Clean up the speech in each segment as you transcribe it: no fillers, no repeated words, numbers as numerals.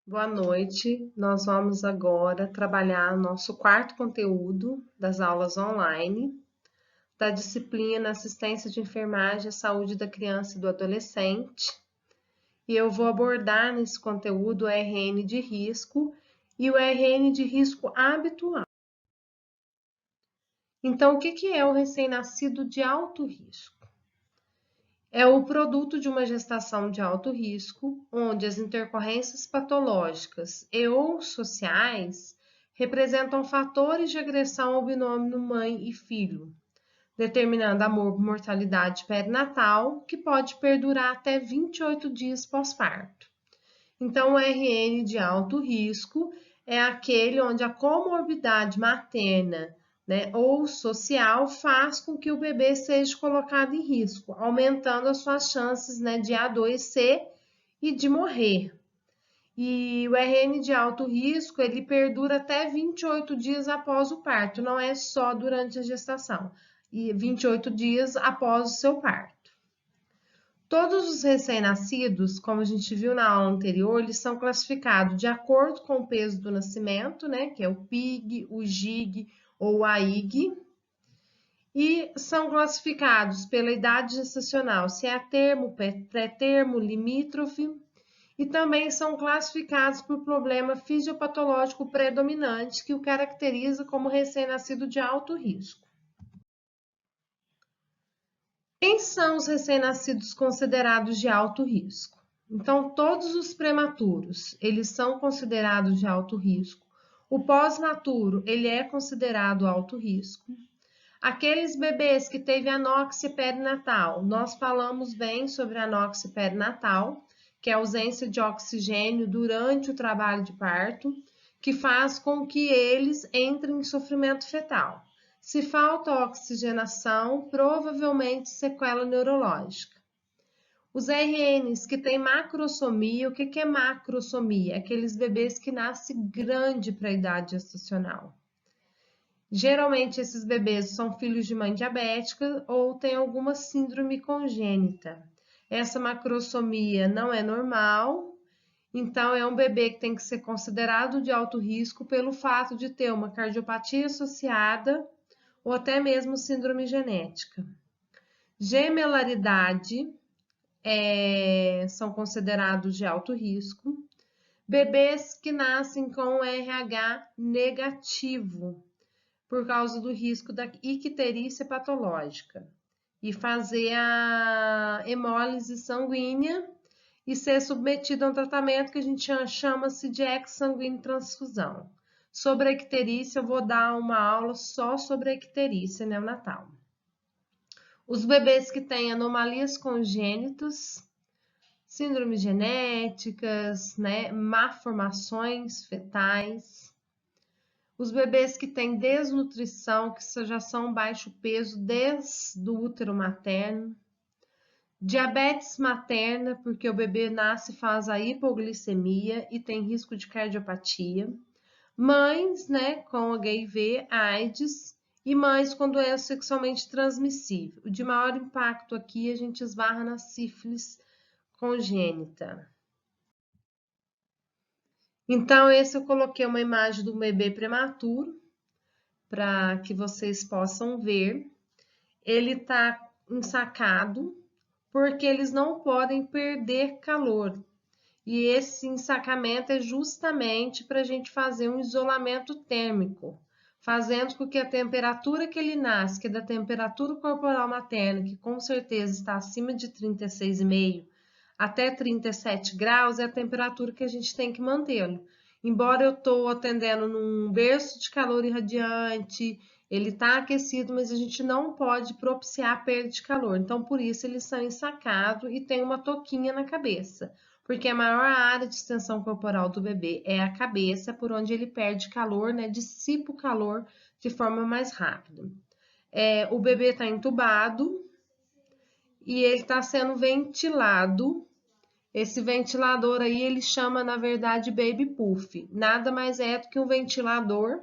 Boa noite. Nós vamos agora trabalhar o nosso quarto conteúdo das aulas online, da disciplina Assistência de Enfermagem à Saúde da Criança e do Adolescente. E eu vou abordar nesse conteúdo o RN de risco e o RN de risco habitual. Então, o que é o recém-nascido de alto risco? É o produto de uma gestação de alto risco, onde as intercorrências patológicas e ou sociais representam fatores de agressão ao binômio mãe e filho, determinando a mortalidade perinatal, que pode perdurar até 28 dias pós-parto. Então, o RN de alto risco é aquele onde a comorbidade materna, ou social faz com que o bebê seja colocado em risco, aumentando as suas chances, de adoecer e de morrer. E o RN de alto risco, ele perdura até 28 dias após o parto, não é só durante a gestação, e 28 dias após o seu parto. Todos os recém-nascidos, como a gente viu na aula anterior, eles são classificados de acordo com o peso do nascimento, que é o PIG, o GIG ou a IG, e são classificados pela idade gestacional, se é a termo, pré-termo, limítrofe, e também são classificados por problema fisiopatológico predominante que o caracteriza como recém-nascido de alto risco. Quem são os recém-nascidos considerados de alto risco? Então, todos os prematuros, eles são considerados de alto risco. O pós-naturo, ele é considerado alto risco. Aqueles bebês que teve anóxia perinatal, nós falamos bem sobre a anóxia perinatal, que é a ausência de oxigênio durante o trabalho de parto, que faz com que eles entrem em sofrimento fetal. Se falta oxigenação, provavelmente sequela neurológica. Os RNs que têm macrosomia, o que é macrosomia? Aqueles bebês que nascem grande para a idade gestacional. Geralmente esses bebês são filhos de mãe diabética ou têm alguma síndrome congênita. Essa macrosomia não é normal, então é um bebê que tem que ser considerado de alto risco pelo fato de ter uma cardiopatia associada ou até mesmo síndrome genética. Gemelaridade são considerados de alto risco. Bebês que nascem com RH negativo, por causa do risco da icterícia patológica, e fazer a hemólise sanguínea e ser submetido a um tratamento que a gente chama-se de exsanguíneo transfusão. Sobre a icterícia, eu vou dar uma aula só sobre a icterícia neonatal. Os bebês que têm anomalias congênitas, síndromes genéticas, malformações fetais. Os bebês que têm desnutrição, que já são baixo peso desde o útero materno. Diabetes materna, porque o bebê nasce e faz a hipoglicemia e tem risco de cardiopatia. Mães, com HIV, AIDS e mães com doença sexualmente transmissível. O de maior impacto aqui a gente esbarra na sífilis congênita. Então, esse eu coloquei uma imagem do bebê prematuro para que vocês possam ver. Ele está ensacado porque eles não podem perder calor. E esse ensacamento é justamente para a gente fazer um isolamento térmico, fazendo com que a temperatura que ele nasce, que é da temperatura corporal materna, que com certeza está acima de 36,5 até 37 graus, é a temperatura que a gente tem que mantê-lo. Embora eu estou atendendo num berço de calor irradiante, ele está aquecido, mas a gente não pode propiciar perda de calor. Então, por isso, eles são ensacados e tem uma touquinha na cabeça. Porque a maior área de extensão corporal do bebê é a cabeça, por onde ele perde calor, dissipa o calor de forma mais rápida. O bebê está entubado e ele está sendo ventilado. Esse ventilador aí, ele chama, na verdade, Baby Puff. Nada mais é do que um ventilador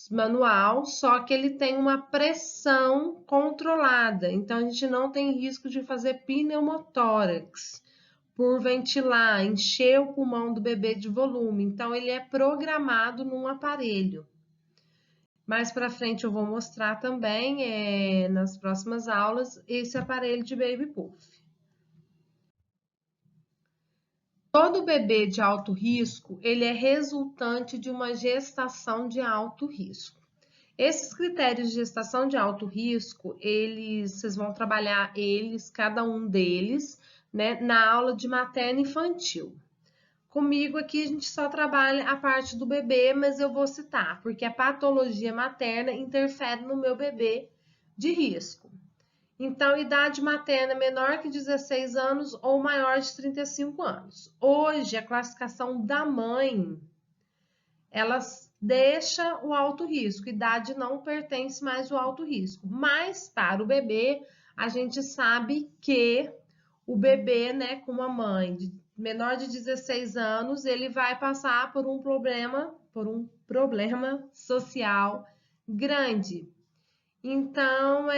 manual, só que ele tem uma pressão controlada. Então, a gente não tem risco de fazer pneumotórax, por ventilar, encher o pulmão do bebê de volume. Então, ele é programado num aparelho. Mais para frente eu vou mostrar também, nas próximas aulas, esse aparelho de Baby Puff. Todo bebê de alto risco, ele é resultante de uma gestação de alto risco. Esses critérios de gestação de alto risco, vocês vão trabalhar cada um deles, né, na aula de materno infantil. Comigo aqui a gente só trabalha a parte do bebê, mas eu vou citar, porque a patologia materna interfere no meu bebê de risco. Então, idade materna menor que 16 anos ou maior de 35 anos. Hoje, a classificação da mãe, ela deixa o alto risco, idade não pertence mais ao alto risco. Mas, para o bebê, a gente sabe que o bebê, né, com uma mãe menor de 16 anos, ele vai passar por um problema social grande. Então,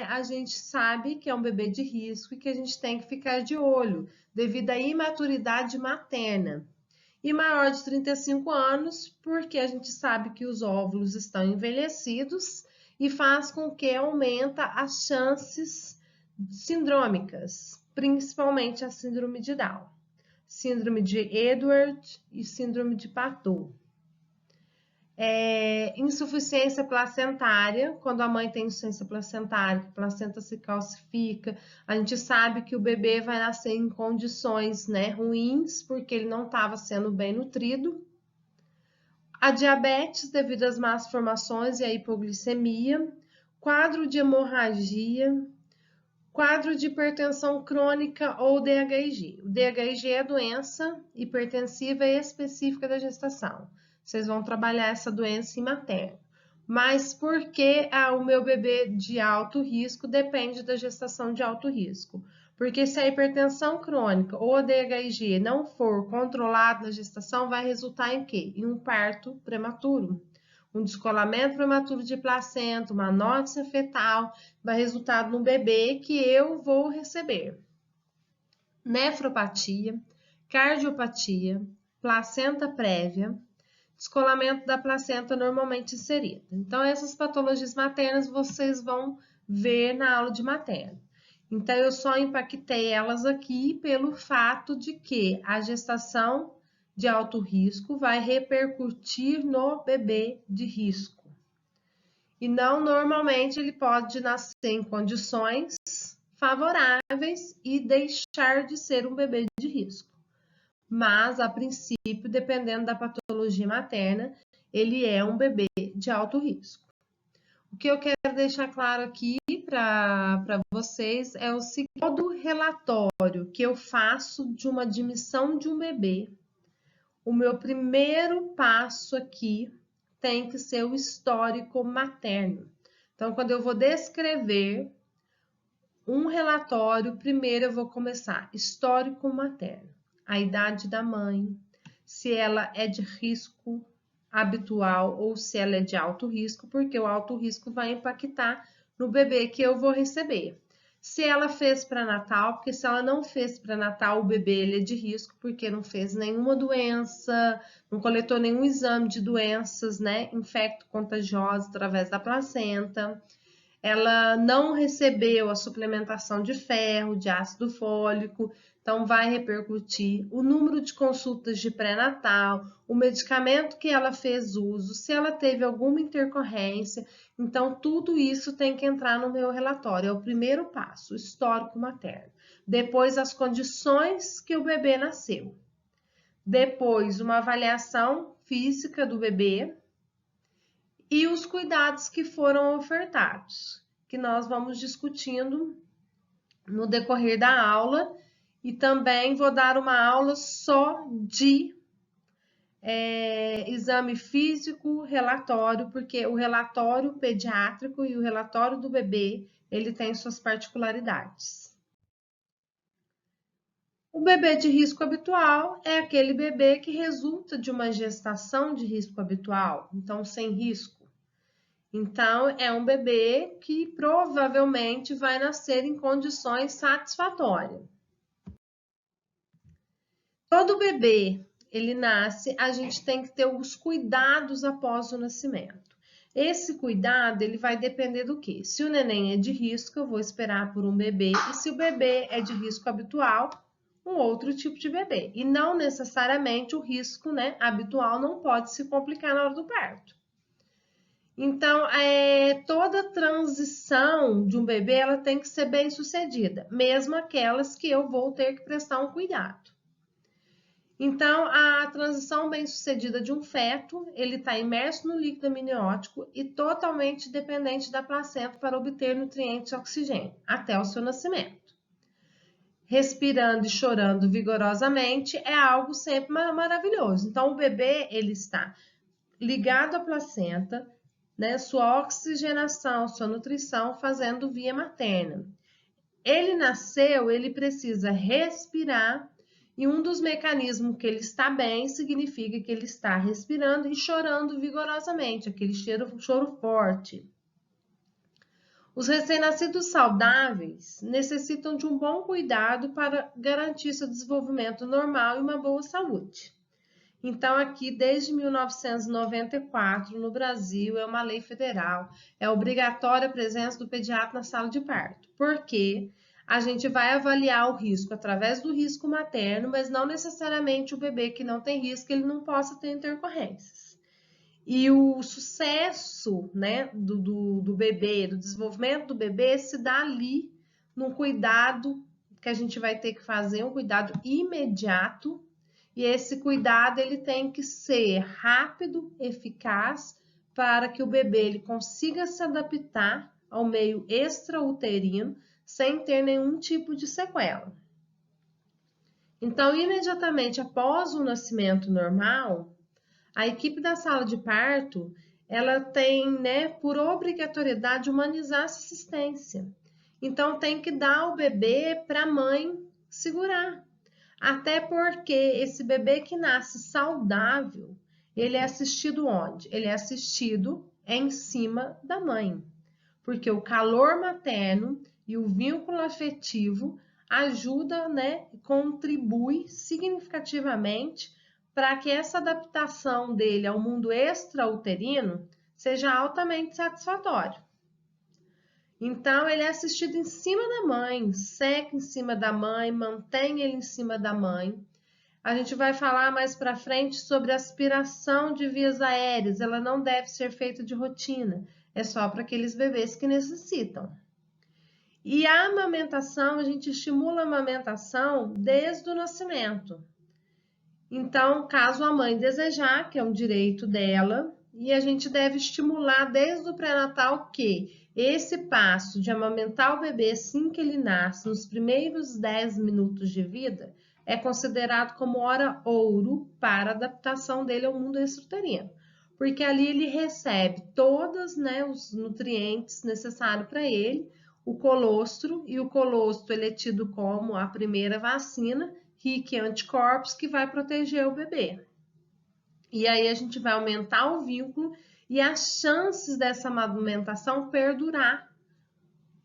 a gente sabe que é um bebê de risco e que a gente tem que ficar de olho devido à imaturidade materna. E maior de 35 anos, porque a gente sabe que os óvulos estão envelhecidos e faz com que aumenta as chances sindrômicas, principalmente a síndrome de Down, síndrome de Edwards e síndrome de Patou. Insuficiência placentária, quando a mãe tem insuficiência placentária, a placenta se calcifica, a gente sabe que o bebê vai nascer em condições, né, ruins, porque ele não estava sendo bem nutrido. A diabetes devido às más formações e à hipoglicemia, quadro de hemorragia, quadro de hipertensão crônica ou DHIG. O DHIG é a doença hipertensiva específica da gestação. Vocês vão trabalhar essa doença em materno. Mas por que o meu bebê de alto risco depende da gestação de alto risco? Porque se a hipertensão crônica ou a DHIG não for controlado na gestação, vai resultar em quê? Em um parto prematuro. Um descolamento prematuro de placenta, uma anóxia fetal, vai resultar num bebê que eu vou receber. Nefropatia, cardiopatia, placenta prévia, descolamento da placenta normalmente inserida. Então, essas patologias maternas vocês vão ver na aula de materno. Então, eu só impactei elas aqui pelo fato de que a gestação de alto risco vai repercutir no bebê de risco. E não normalmente ele pode nascer em condições favoráveis e deixar de ser um bebê de risco. Mas, a princípio, dependendo da patologia materna, ele é um bebê de alto risco. O que eu quero deixar claro aqui para vocês é o seguinte: todo relatório que eu faço de uma admissão de um bebê, o meu primeiro passo aqui tem que ser o histórico materno. Então, quando eu vou descrever um relatório, primeiro eu vou começar histórico materno, a idade da mãe, se ela é de risco habitual ou se ela é de alto risco, porque o alto risco vai impactar no bebê que eu vou receber. Se ela fez pré-natal, porque se ela não fez pré-natal, o bebê ele é de risco, porque não fez nenhuma doença, não coletou nenhum exame de doenças, né, infecto-contagiosas através da placenta. Ela não recebeu a suplementação de ferro, de ácido fólico, então vai repercutir o número de consultas de pré-natal, o medicamento que ela fez uso, se ela teve alguma intercorrência. Então, tudo isso tem que entrar no meu relatório. É o primeiro passo, o histórico materno. Depois, as condições que o bebê nasceu. Depois, uma avaliação física do bebê e os cuidados que foram ofertados, que nós vamos discutindo no decorrer da aula. E também vou dar uma aula só de exame físico, relatório, porque o relatório pediátrico e o relatório do bebê, ele tem suas particularidades. O bebê de risco habitual é aquele bebê que resulta de uma gestação de risco habitual, então sem risco. Então, é um bebê que provavelmente vai nascer em condições satisfatórias. Todo bebê, ele nasce, a gente tem que ter os cuidados após o nascimento. Esse cuidado, ele vai depender do quê? Se o neném é de risco, eu vou esperar por um bebê, e se o bebê é de risco habitual, um outro tipo de bebê. E não necessariamente o risco, né, habitual não pode se complicar na hora do parto. Então, toda transição de um bebê, ela tem que ser bem sucedida, mesmo aquelas que eu vou ter que prestar um cuidado. Então, a transição bem-sucedida de um feto, ele está imerso no líquido amniótico e totalmente dependente da placenta para obter nutrientes e oxigênio, até o seu nascimento. Respirando e chorando vigorosamente é algo sempre maravilhoso. Então, o bebê, ele está ligado à placenta, né, sua oxigenação, sua nutrição fazendo via materna. Ele nasceu, ele precisa respirar e um dos mecanismos que ele está bem significa que ele está respirando e chorando vigorosamente, aquele choro forte. Os recém-nascidos saudáveis necessitam de um bom cuidado para garantir seu desenvolvimento normal e uma boa saúde. Então, aqui, desde 1994, no Brasil, é uma lei federal, é obrigatória a presença do pediatra na sala de parto, porque a gente vai avaliar o risco através do risco materno, mas não necessariamente o bebê que não tem risco, ele não possa ter intercorrências. E o sucesso, né, do bebê, do desenvolvimento do bebê, se dá ali num cuidado que a gente vai ter que fazer, um cuidado imediato. E esse cuidado ele tem que ser rápido, eficaz, para que o bebê ele consiga se adaptar ao meio extrauterino sem ter nenhum tipo de sequela. Então, imediatamente após o nascimento normal, a equipe da sala de parto, ela tem, né, por obrigatoriedade, humanizar essa assistência. Então, tem que dar o bebê para a mãe segurar. Até porque esse bebê que nasce saudável, ele é assistido onde? Ele é assistido em cima da mãe. Porque o calor materno e o vínculo afetivo ajuda, né, contribui significativamente para que essa adaptação dele ao mundo extrauterino seja altamente satisfatória. Então, ele é assistido em cima da mãe, seca em cima da mãe, mantém ele em cima da mãe. A gente vai falar mais para frente sobre aspiração de vias aéreas. Ela não deve ser feita de rotina, é só para aqueles bebês que necessitam. E a amamentação, a gente estimula a amamentação desde o nascimento. Então, caso a mãe desejar, que é um direito dela, e a gente deve estimular desde o pré-natal que esse passo de amamentar o bebê assim que ele nasce, nos primeiros 10 minutos de vida, é considerado como hora ouro para a adaptação dele ao mundo extrauterino. Porque ali ele recebe todos, né, os nutrientes necessários para ele, o colostro, e o colostro ele é tido como a primeira vacina, rica em anticorpos, que vai proteger o bebê. E aí a gente vai aumentar o vínculo e as chances dessa amamentação perdurar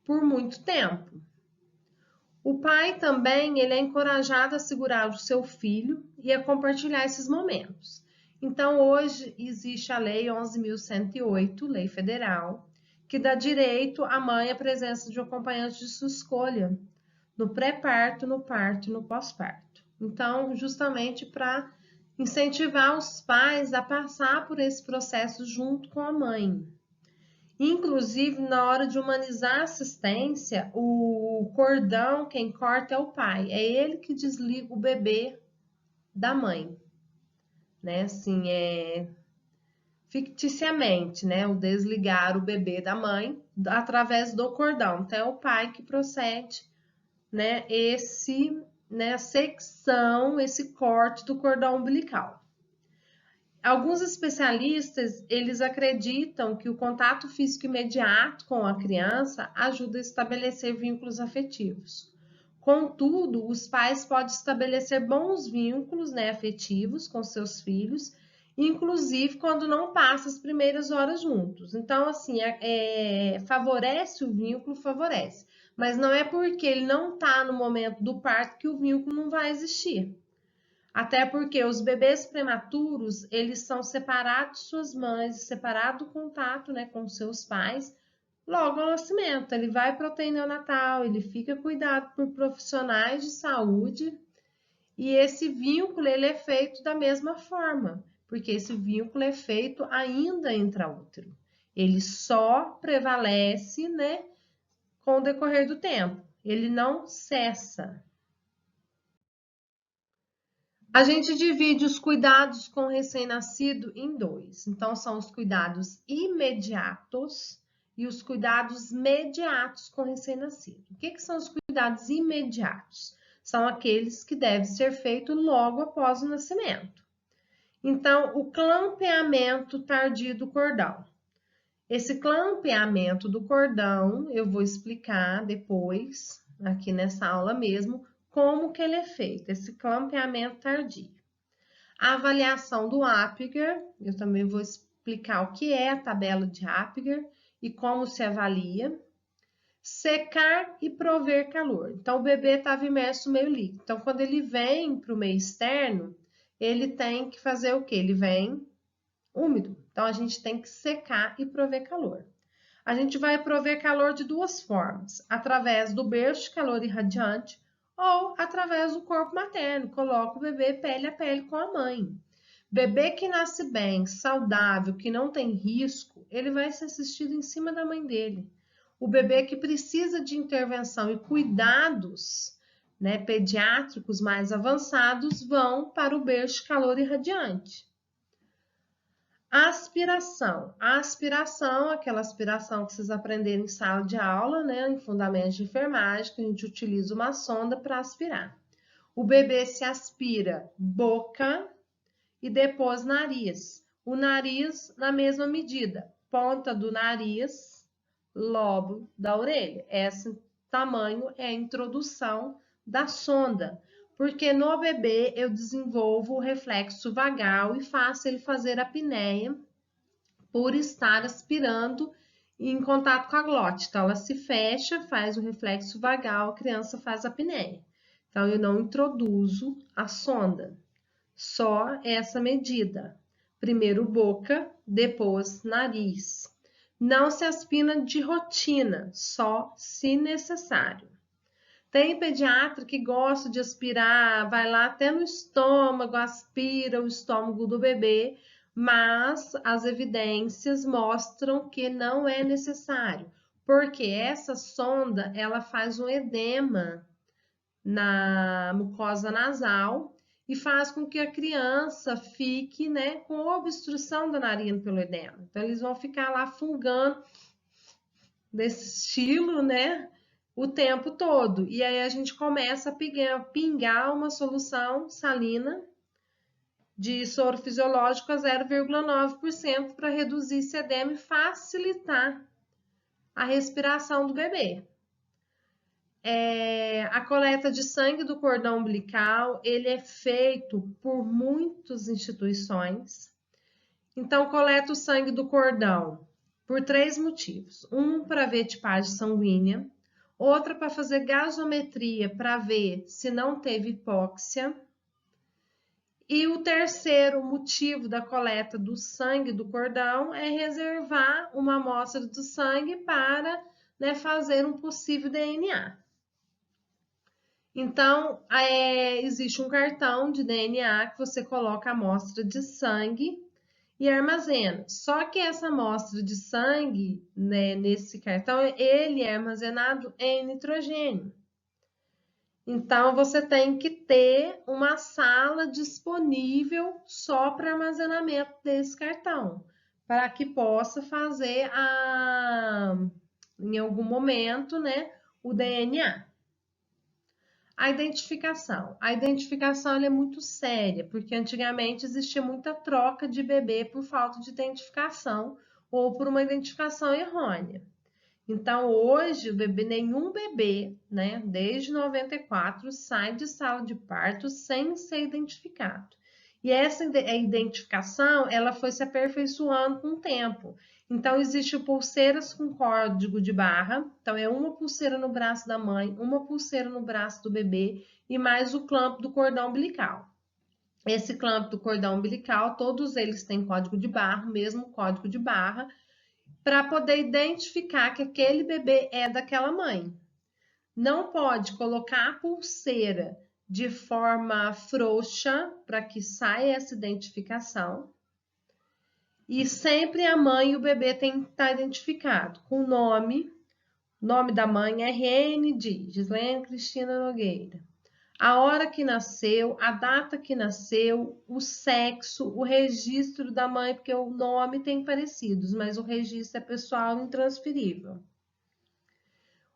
por muito tempo. O pai também ele é encorajado a segurar o seu filho e a compartilhar esses momentos. Então, hoje existe a Lei 11.108, lei federal, que dá direito à mãe à presença de um acompanhante de sua escolha, no pré-parto, no parto e no pós-parto. Então, justamente para incentivar os pais a passar por esse processo junto com a mãe. Inclusive, na hora de humanizar a assistência, o cordão, quem corta é o pai. É ele que desliga o bebê da mãe. Né? Assim, ficticiamente, né? O desligar o bebê da mãe através do cordão. Então, é o pai que procede, né? A secção, esse corte do cordão umbilical. Alguns especialistas, eles acreditam que o contato físico imediato com a criança ajuda a estabelecer vínculos afetivos. Contudo, os pais podem estabelecer bons vínculos, né, afetivos com seus filhos, inclusive quando não passam as primeiras horas juntos. Então, assim, favorece o vínculo, favorece. Mas não é porque ele não está no momento do parto que o vínculo não vai existir. Até porque os bebês prematuros, eles são separados de suas mães, separado do contato, né, com seus pais, logo ao nascimento. Ele vai para o UTI neonatal, ele fica cuidado por profissionais de saúde, e esse vínculo ele é feito da mesma forma, porque esse vínculo é feito ainda intraútero. Ele só prevalece, né, com o decorrer do tempo. Ele não cessa. A gente divide os cuidados com o recém-nascido em dois. Então, são os cuidados imediatos e os cuidados mediatos com o recém-nascido. O que são os cuidados imediatos? São aqueles que devem ser feitos logo após o nascimento. Então, o clampeamento tardio do cordão. Esse clampeamento do cordão, eu vou explicar depois, aqui nessa aula mesmo, como que ele é feito, esse clampeamento tardio. A avaliação do Apgar, eu também vou explicar o que é a tabela de Apgar e como se avalia. Secar e prover calor. Então, o bebê estava imerso no meio líquido. Então, quando ele vem para o meio externo, ele tem que fazer o quê? Ele vem úmido. Então, a gente tem que secar e prover calor. A gente vai prover calor de duas formas, através do berço de calor irradiante ou através do corpo materno. Coloca o bebê pele a pele com a mãe. Bebê que nasce bem, saudável, que não tem risco, ele vai ser assistido em cima da mãe dele. O bebê que precisa de intervenção e cuidados, né, pediátricos mais avançados vão para o berço de calor irradiante. Aspiração. A aspiração, aquela aspiração que vocês aprenderam em sala de aula, né, em fundamentos de enfermagem, que a gente utiliza uma sonda para aspirar. O bebê se aspira boca e depois nariz. O nariz na mesma medida, ponta do nariz, lobo da orelha. Esse tamanho é a introdução da sonda. Porque no bebê eu desenvolvo o reflexo vagal e faço ele fazer a apneia por estar aspirando em contato com a glote. Então, ela se fecha, faz o reflexo vagal, a criança faz a apneia. Então, eu não introduzo a sonda, só essa medida. Primeiro boca, depois nariz. Não se aspira de rotina, só se necessário. Tem pediatra que gosta de aspirar, vai lá até no estômago, aspira o estômago do bebê, mas as evidências mostram que não é necessário, porque essa sonda, ela faz um edema na mucosa nasal e faz com que a criança fique, né, com obstrução da narina pelo edema. Então, eles vão ficar lá fungando desse estilo, né, o tempo todo. E aí a gente começa a pingar uma solução salina de soro fisiológico a 0,9% para reduzir esse edema e facilitar a respiração do bebê. A coleta de sangue do cordão umbilical, ele é feito por muitas instituições. Então, coleta o sangue do cordão por 3 motivos. Um, para ver tipagem sanguínea. Outra, para fazer gasometria, para ver se não teve hipóxia. E o terceiro motivo da coleta do sangue do cordão é reservar uma amostra do sangue para, né, fazer um possível DNA. Então, existe um cartão de DNA que você coloca a amostra de sangue e armazena. Só que essa amostra de sangue, né, nesse cartão, ele é armazenado em nitrogênio. Então, você tem que ter uma sala disponível só para armazenamento desse cartão, para que possa fazer em algum momento, né, o DNA. A identificação. A identificação ela é muito séria, porque antigamente existia muita troca de bebê por falta de identificação ou por uma identificação errônea. Então, hoje, nenhum bebê, né, desde 94, sai de sala de parto sem ser identificado. E essa identificação, ela foi se aperfeiçoando com o tempo. Então, existem pulseiras com código de barra. Então, é uma pulseira no braço da mãe, uma pulseira no braço do bebê e mais o clamp do cordão umbilical. esse clamp do cordão umbilical, todos eles têm código de barra, mesmo código de barra, para poder identificar que aquele bebê é daquela mãe. Não pode colocar a pulseira de forma frouxa para que saia essa identificação. E sempre a mãe e o bebê tem que estar identificado com o nome da mãe RN de Gislene Cristina Nogueira. A hora que nasceu, a data que nasceu, o sexo, o registro da mãe, porque o nome tem parecidos, mas o registro é pessoal intransferível.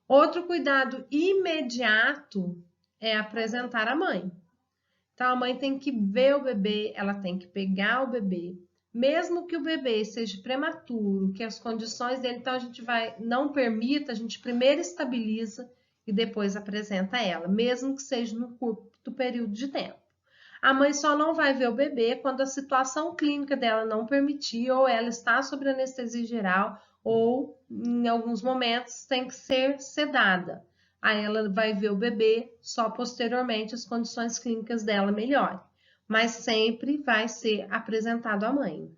Outro cuidado imediato é apresentar a mãe. Então, a mãe tem que ver o bebê, ela tem que pegar o bebê, mesmo que o bebê seja prematuro, que as condições dele, então a gente não permita, a gente primeiro estabiliza e depois apresenta ela, mesmo que seja no curto período de tempo. A mãe só não vai ver o bebê quando a situação clínica dela não permitir, ou ela está sob anestesia geral, ou em alguns momentos tem que ser sedada. Aí ela vai ver o bebê só posteriormente as condições clínicas dela melhorem. Mas sempre vai ser apresentado à mãe.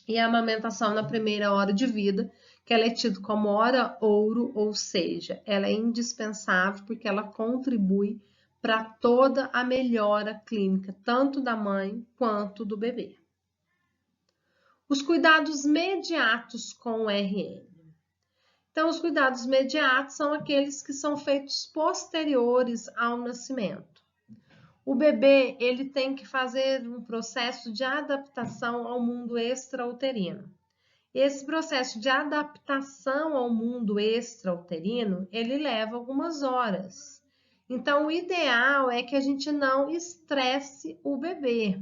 E a amamentação na primeira hora de vida, que ela é tida como hora ouro, ou seja, ela é indispensável porque ela contribui para toda a melhora clínica, tanto da mãe quanto do bebê. Os cuidados imediatos com o RN. Então, os cuidados imediatos são aqueles que são feitos posteriores ao nascimento. O bebê, ele tem que fazer um processo de adaptação ao mundo extrauterino. Esse processo de adaptação ao mundo extrauterino, ele leva algumas horas. Então, o ideal é que a gente não estresse o bebê.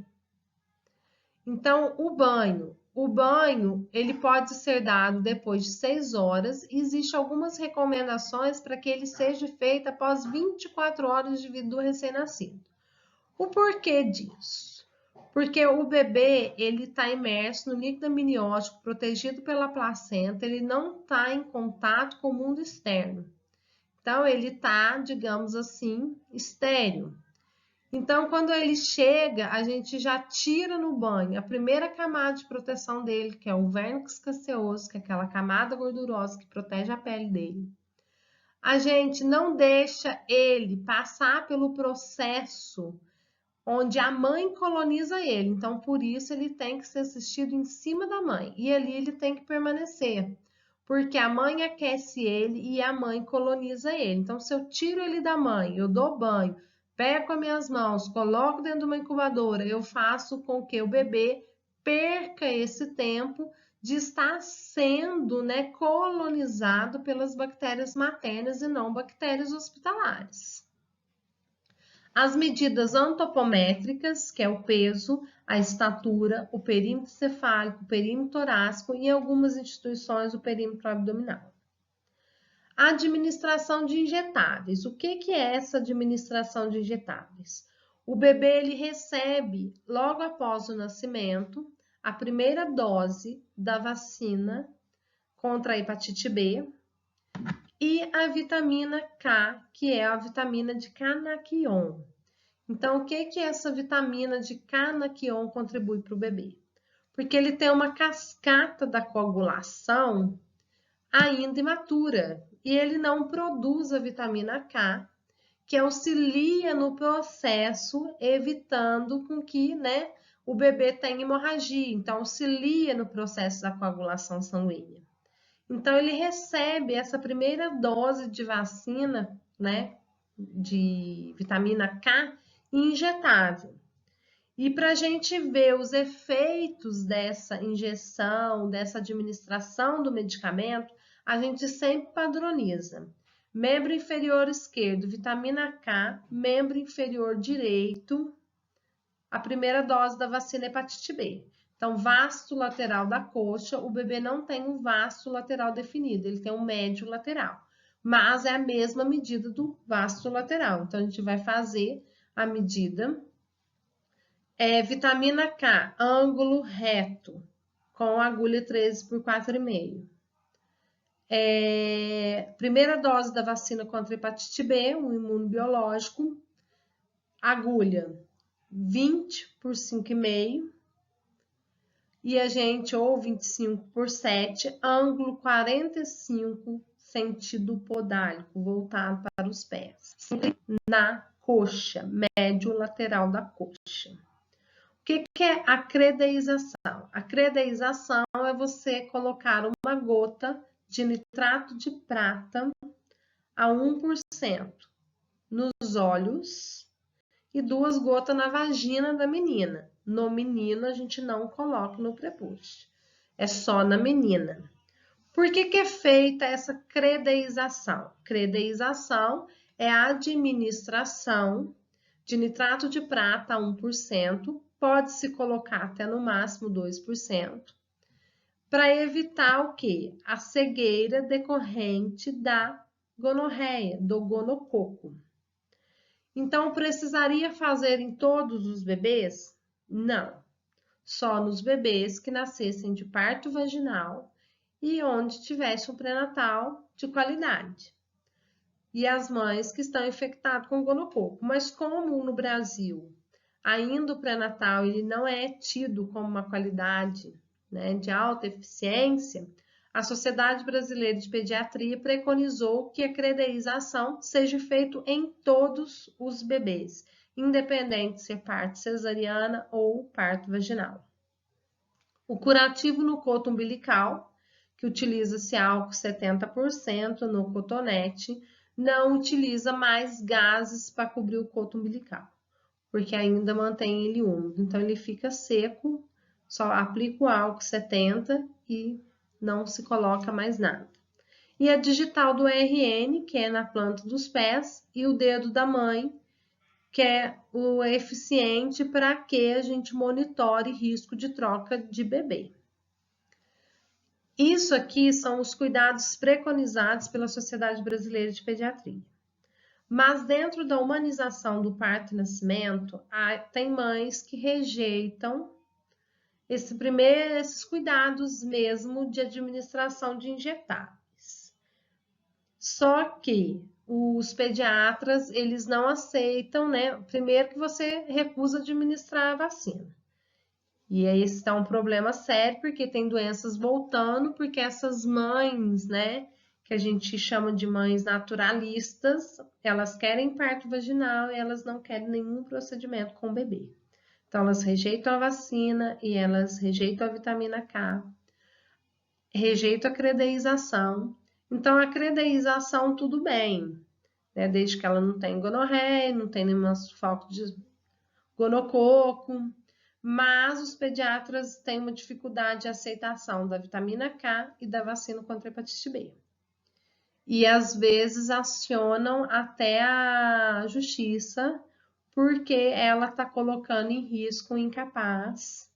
Então, o banho, ele pode ser dado depois de 6 horas e existem algumas recomendações para que ele seja feito após 24 horas de vida do recém-nascido. O porquê disso? Porque o bebê, ele está imerso no líquido amniótico, protegido pela placenta, ele não está em contato com o mundo externo. Então, ele está, digamos assim, estéril. Então, quando ele chega, a gente já tira no banho a primeira camada de proteção dele, que é o vernix caseoso, que é aquela camada gordurosa que protege a pele dele. A gente não deixa ele passar pelo processo onde a mãe coloniza ele. Então, por isso, ele tem que ser assistido em cima da mãe. E ali ele tem que permanecer, porque a mãe aquece ele e a mãe coloniza ele. Então, se eu tiro ele da mãe, eu dou banho, pego com as minhas mãos, coloco dentro de uma incubadora, eu faço com que o bebê perca esse tempo de estar sendo, colonizado pelas bactérias maternas e não bactérias hospitalares. As medidas antropométricas, que é o peso, a estatura, o perímetro cefálico, o perímetro torácico e em algumas instituições o perímetro abdominal. A administração de injetáveis. O que é essa administração de injetáveis? O bebê ele recebe, logo após o nascimento, a primeira dose da vacina contra a hepatite B e a vitamina K, que é a vitamina de canaquion. Então, o que essa vitamina de canaquion contribui para o bebê? Porque ele tem uma cascata da coagulação ainda imatura e ele não produz a vitamina K, que auxilia no processo, evitando com que, o bebê tenha hemorragia. Então, auxilia no processo da coagulação sanguínea. Então, ele recebe essa primeira dose de vacina, de vitamina K, injetável. E para a gente ver os efeitos dessa injeção, dessa administração do medicamento, a gente sempre padroniza. Membro inferior esquerdo, vitamina K, membro inferior direito, a primeira dose da vacina hepatite B. Então, vasto lateral da coxa, o bebê não tem um vasto lateral definido, ele tem um médio lateral. Mas é a mesma medida do vasto lateral. Então, a gente vai fazer a medida. Vitamina K, ângulo reto, com agulha 13 por 4,5. Primeira dose da vacina contra hepatite B, um imunobiológico, agulha 20 por 5,5 e a gente, ou 25 por 7, ângulo 45, sentido podálico, voltado para os pés. Sempre na coxa, médio lateral da coxa. O que é a credeização? A credeização é você colocar uma gota de nitrato de prata a 1% nos olhos e 2 gotas na vagina da menina. No menino, a gente não coloca no prepúcio. É só na menina. Por que é feita essa credeização? Credeização é a administração de nitrato de prata a 1%, pode-se colocar até no máximo 2%, para evitar o quê? A cegueira decorrente da gonorreia, do gonococo. Então, precisaria fazer em todos os bebês? Não. Só nos bebês que nascessem de parto vaginal e onde tivesse um pré-natal de qualidade. E as mães que estão infectadas com gonococo. Mas como no Brasil ainda o pré-natal ele não é tido como uma qualidade, né, de alta eficiência, a Sociedade Brasileira de Pediatria preconizou que a credeização seja feita em todos os bebês, independente de ser parto cesariana ou parto vaginal. O curativo no coto umbilical, que utiliza-se álcool 70% no cotonete, não utiliza mais gases para cobrir o coto umbilical, porque ainda mantém ele úmido. Então, ele fica seco, só aplica o álcool 70% e não se coloca mais nada. E a digital do RN, que é na planta dos pés, e o dedo da mãe, que é o eficiente para que a gente monitore risco de troca de bebê. Isso aqui são os cuidados preconizados pela Sociedade Brasileira de Pediatria. Mas dentro da humanização do parto e nascimento, tem mães que rejeitam esses cuidados mesmo de administração de injetáveis. Só que os pediatras, eles não aceitam, né? Primeiro que você recusa administrar a vacina. E aí esse tá um problema sério, porque tem doenças voltando, porque essas mães, né, que a gente chama de mães naturalistas, elas querem parto vaginal e elas não querem nenhum procedimento com o bebê. Então, elas rejeitam a vacina e elas rejeitam a vitamina K, rejeitam a credeização. Então, a credeização, tudo bem, né? Desde que ela não tenha gonorreia, não tenha nenhuma falta de gonococo, mas os pediatras têm uma dificuldade de aceitação da vitamina K e da vacina contra a hepatite B. E às vezes acionam até a justiça porque ela está colocando em risco o incapaz.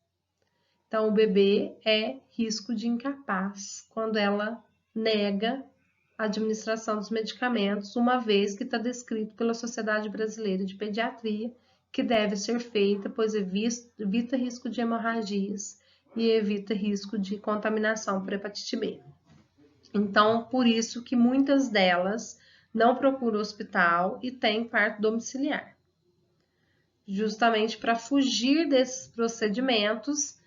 Então, o bebê é risco de incapaz quando ela nega a administração dos medicamentos, uma vez que está descrito pela Sociedade Brasileira de Pediatria que deve ser feita, pois evita risco de hemorragias e evita risco de contaminação por hepatite B. Então, por isso que muitas delas não procuram hospital e têm parto domiciliar, justamente para fugir desses procedimentos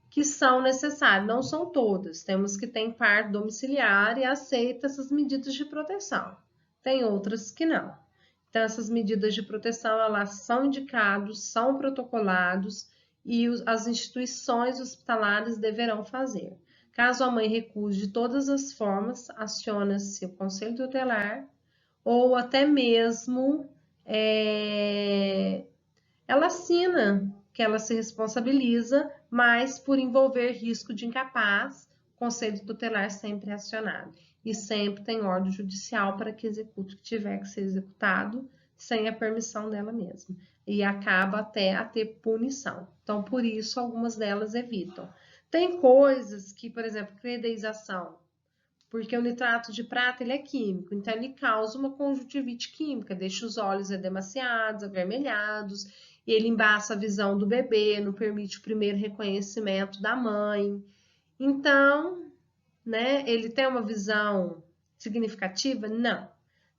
que são necessários. Não são todas, temos que ter parto domiciliar e aceita essas medidas de proteção. Tem outras que não. Então, essas medidas de proteção, elas são indicados, são protocolados e as instituições hospitalares deverão fazer. Caso a mãe recuse de todas as formas, aciona-se o conselho tutelar ou até mesmo ela assina que ela se responsabiliza, mas por envolver risco de incapaz, o conselho tutelar sempre é acionado. E sempre tem ordem judicial para que execute o que tiver que ser executado, sem a permissão dela mesma. E acaba até a ter punição. Então, por isso, algumas delas evitam. Tem coisas que, por exemplo, credeização, porque o nitrato de prata ele é químico, então ele causa uma conjuntivite química, deixa os olhos edemaciados, avermelhados, e ele embaça a visão do bebê, não permite o primeiro reconhecimento da mãe. Então, né, ele tem uma visão significativa? Não.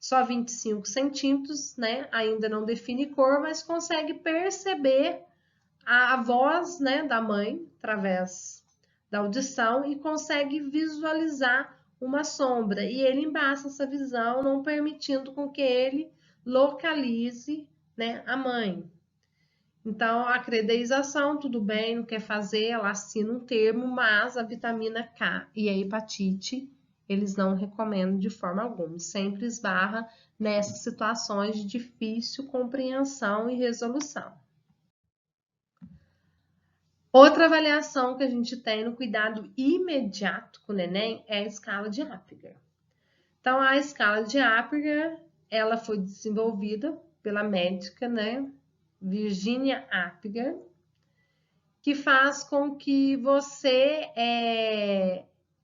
só 25 centímetros, né? Ainda não define cor, mas consegue perceber a voz, né, da mãe através da audição e consegue visualizar uma sombra. E ele embaça essa visão, não permitindo com que ele localize, né, a mãe. Então, a credeização, tudo bem, não quer fazer, ela assina um termo, mas a vitamina K e a hepatite, eles não recomendam de forma alguma. Sempre esbarra nessas situações de difícil compreensão e resolução. Outra avaliação que a gente tem no cuidado imediato com o neném é a escala de Apgar. Então, a escala de Apgar, ela foi desenvolvida pela médica, né, Virginia Apgar, que faz com que você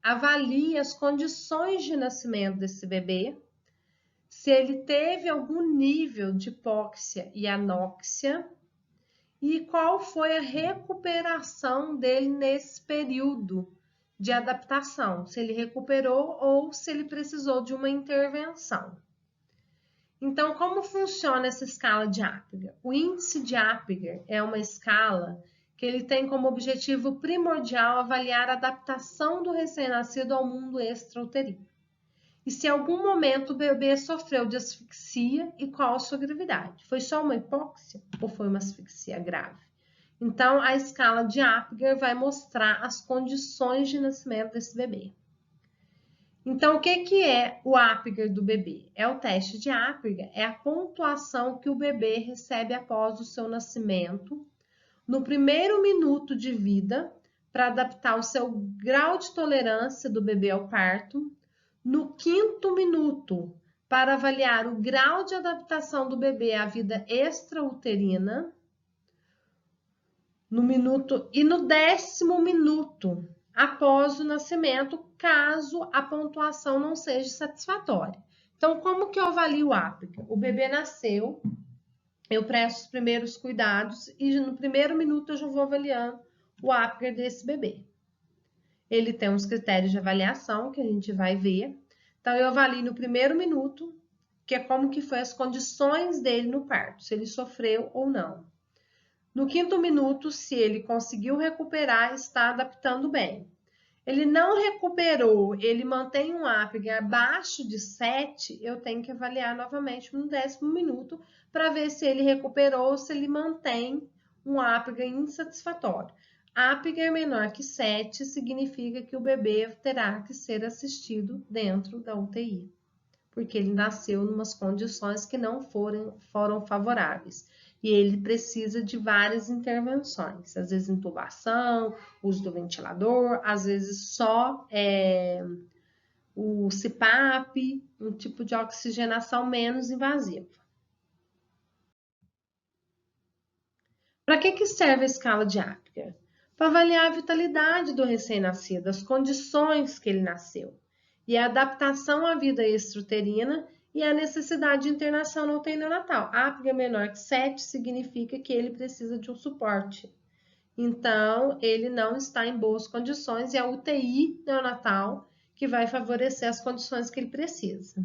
avalie as condições de nascimento desse bebê, se ele teve algum nível de hipóxia e anóxia, e qual foi a recuperação dele nesse período de adaptação, se ele recuperou ou se ele precisou de uma intervenção. Então, como funciona essa escala de Apgar? O índice de Apgar é uma escala que ele tem como objetivo primordial avaliar a adaptação do recém-nascido ao mundo extrauterino. E se em algum momento o bebê sofreu de asfixia e qual a sua gravidade? Foi só uma hipóxia ou foi uma asfixia grave? Então, a escala de Apgar vai mostrar as condições de nascimento desse bebê. Então, o que é o Apgar do bebê? É o teste de Apgar, é a pontuação que o bebê recebe após o seu nascimento, no primeiro minuto de vida, para adaptar o seu grau de tolerância do bebê ao parto, no quinto minuto, para avaliar o grau de adaptação do bebê à vida extrauterina, no 10º minuto após o nascimento, caso a pontuação não seja satisfatória. Então, como que eu avalio o Apgar? O bebê nasceu, eu presto os primeiros cuidados e no primeiro minuto eu já vou avaliando o Apgar desse bebê. Ele tem uns critérios de avaliação que a gente vai ver. Então, eu avalio no primeiro minuto, que é como que foi as condições dele no parto, se ele sofreu ou não. No quinto minuto, se ele conseguiu recuperar, está adaptando bem. Ele não recuperou, ele mantém um Apgar abaixo de 7, eu tenho que avaliar novamente no 10º minuto para ver se ele recuperou ou se ele mantém um Apgar insatisfatório. Apgar menor que 7 significa que o bebê terá que ser assistido dentro da UTI, porque ele nasceu em umas condições que não foram favoráveis. E ele precisa de várias intervenções, às vezes intubação, uso do ventilador, às vezes só o CPAP, um tipo de oxigenação menos invasiva. Para que serve a escala de Apgar? Para avaliar a vitalidade do recém-nascido, as condições que ele nasceu, e a adaptação à vida extrauterina e a necessidade de internação na UTI neonatal. Apgar menor que 7 significa que ele precisa de um suporte. Então, ele não está em boas condições e a UTI neonatal que vai favorecer as condições que ele precisa.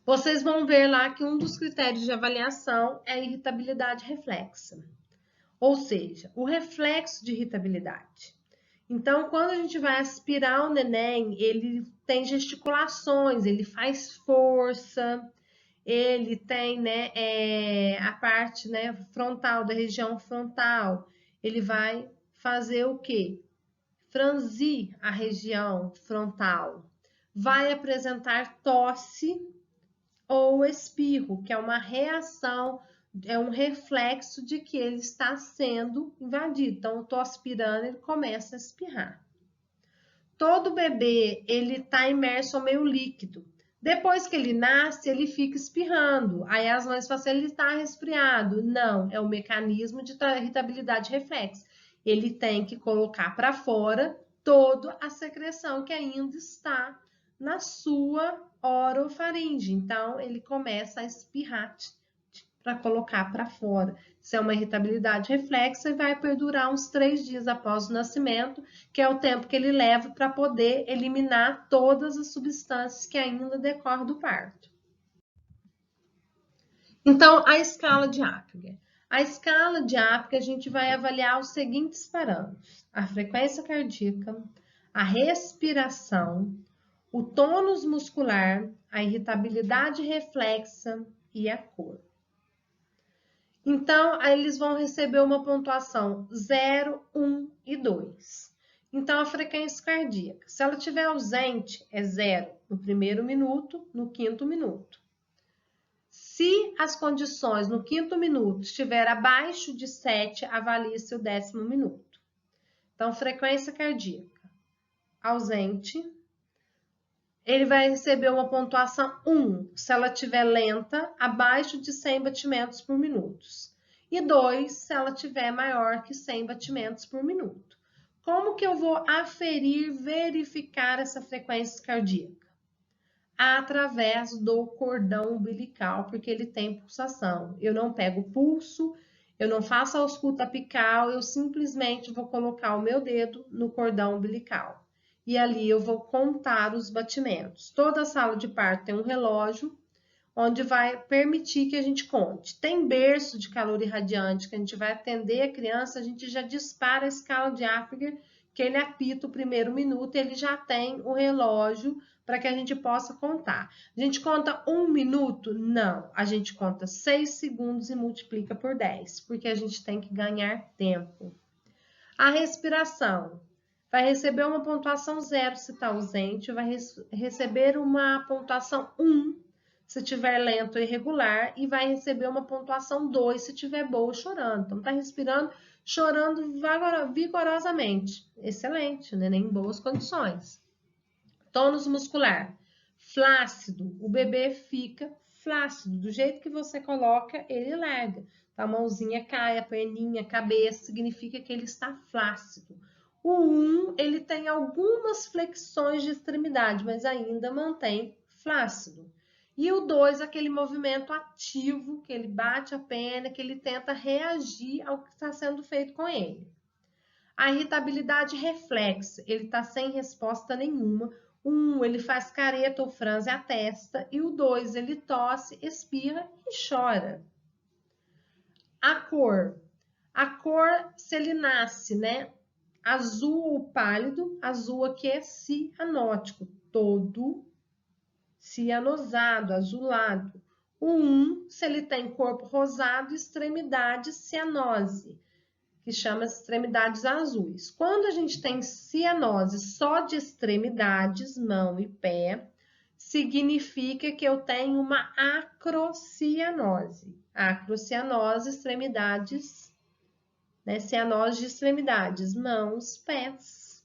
Vocês vão ver lá que um dos critérios de avaliação é a irritabilidade reflexa, ou seja, o reflexo de irritabilidade. Então, quando a gente vai aspirar o neném, ele tem gesticulações, ele faz força, ele tem, né, a parte, né, frontal, da região frontal, ele vai fazer o quê? Franzir a região frontal. Vai apresentar tosse ou espirro, que é uma reação, é um reflexo de que ele está sendo invadido. Então, eu estou aspirando, ele começa a espirrar. Todo bebê, ele está imerso ao meio líquido. Depois que ele nasce, ele fica espirrando. Aí as mães falam assim, ele está resfriado. Não, é o mecanismo de irritabilidade reflexa. Ele tem que colocar para fora toda a secreção que ainda está na sua orofaringe. Então, ele começa a espirrar para colocar para fora. Isso é uma irritabilidade reflexa e vai perdurar uns 3 dias após o nascimento, que é o tempo que ele leva para poder eliminar todas as substâncias que ainda decorrem do parto. Então, a escala de Apgar. A escala de Apgar, a gente vai avaliar os seguintes parâmetros: a frequência cardíaca, a respiração, o tônus muscular, a irritabilidade reflexa e a cor. Então, aí eles vão receber uma pontuação 0, 1 e 2. Então, a frequência cardíaca, se ela estiver ausente, é 0 no primeiro minuto, no quinto minuto. Se as condições no quinto minuto estiver abaixo de 7, avalie-se o 10º minuto. Então, frequência cardíaca ausente, ele vai receber uma pontuação 1, se ela estiver lenta, abaixo de 100 batimentos por minuto. E 2, se ela estiver maior que 100 batimentos por minuto. Como que eu vou aferir, verificar essa frequência cardíaca? Através do cordão umbilical, porque ele tem pulsação. Eu não pego o pulso, eu não faço a ausculta apical, eu simplesmente vou colocar o meu dedo no cordão umbilical. E ali eu vou contar os batimentos. Toda sala de parto tem um relógio, onde vai permitir que a gente conte. Tem berço de calor irradiante, que a gente vai atender a criança, a gente já dispara a escala de Apgar, que ele apita o primeiro minuto, ele já tem o relógio para que a gente possa contar. A gente conta 1 minuto? Não, a gente conta 6 segundos e multiplica por 10, porque a gente tem que ganhar tempo. A respiração vai receber uma pontuação 0 se está ausente, vai receber uma pontuação 1 se estiver lento ou irregular, e vai receber uma pontuação 2 se estiver boa chorando. Então, está respirando, chorando vigorosamente. Excelente, neném em boas condições. Tônus muscular. Flácido. O bebê fica flácido. Do jeito que você coloca, ele larga. A mãozinha cai, a perninha, a cabeça, significa que ele está flácido. O 1, ele tem algumas flexões de extremidade, mas ainda mantém flácido. E o 2, aquele movimento ativo, que ele bate a perna, que ele tenta reagir ao que está sendo feito com ele. A irritabilidade reflexa, ele está sem resposta nenhuma. O 1, ele faz careta ou franze a testa. E o 2, ele tosse, espirra e chora. A cor, se ele nasce, né? Azul ou pálido, azul aqui é cianótico, todo cianosado, azulado. O 1, se ele tem corpo rosado, extremidade cianose, que chama extremidades azuis. Quando a gente tem cianose só de extremidades, mão e pé, significa que eu tenho uma acrocianose. Acrocianose, extremidades, né? Cianose de extremidades, mãos, pés.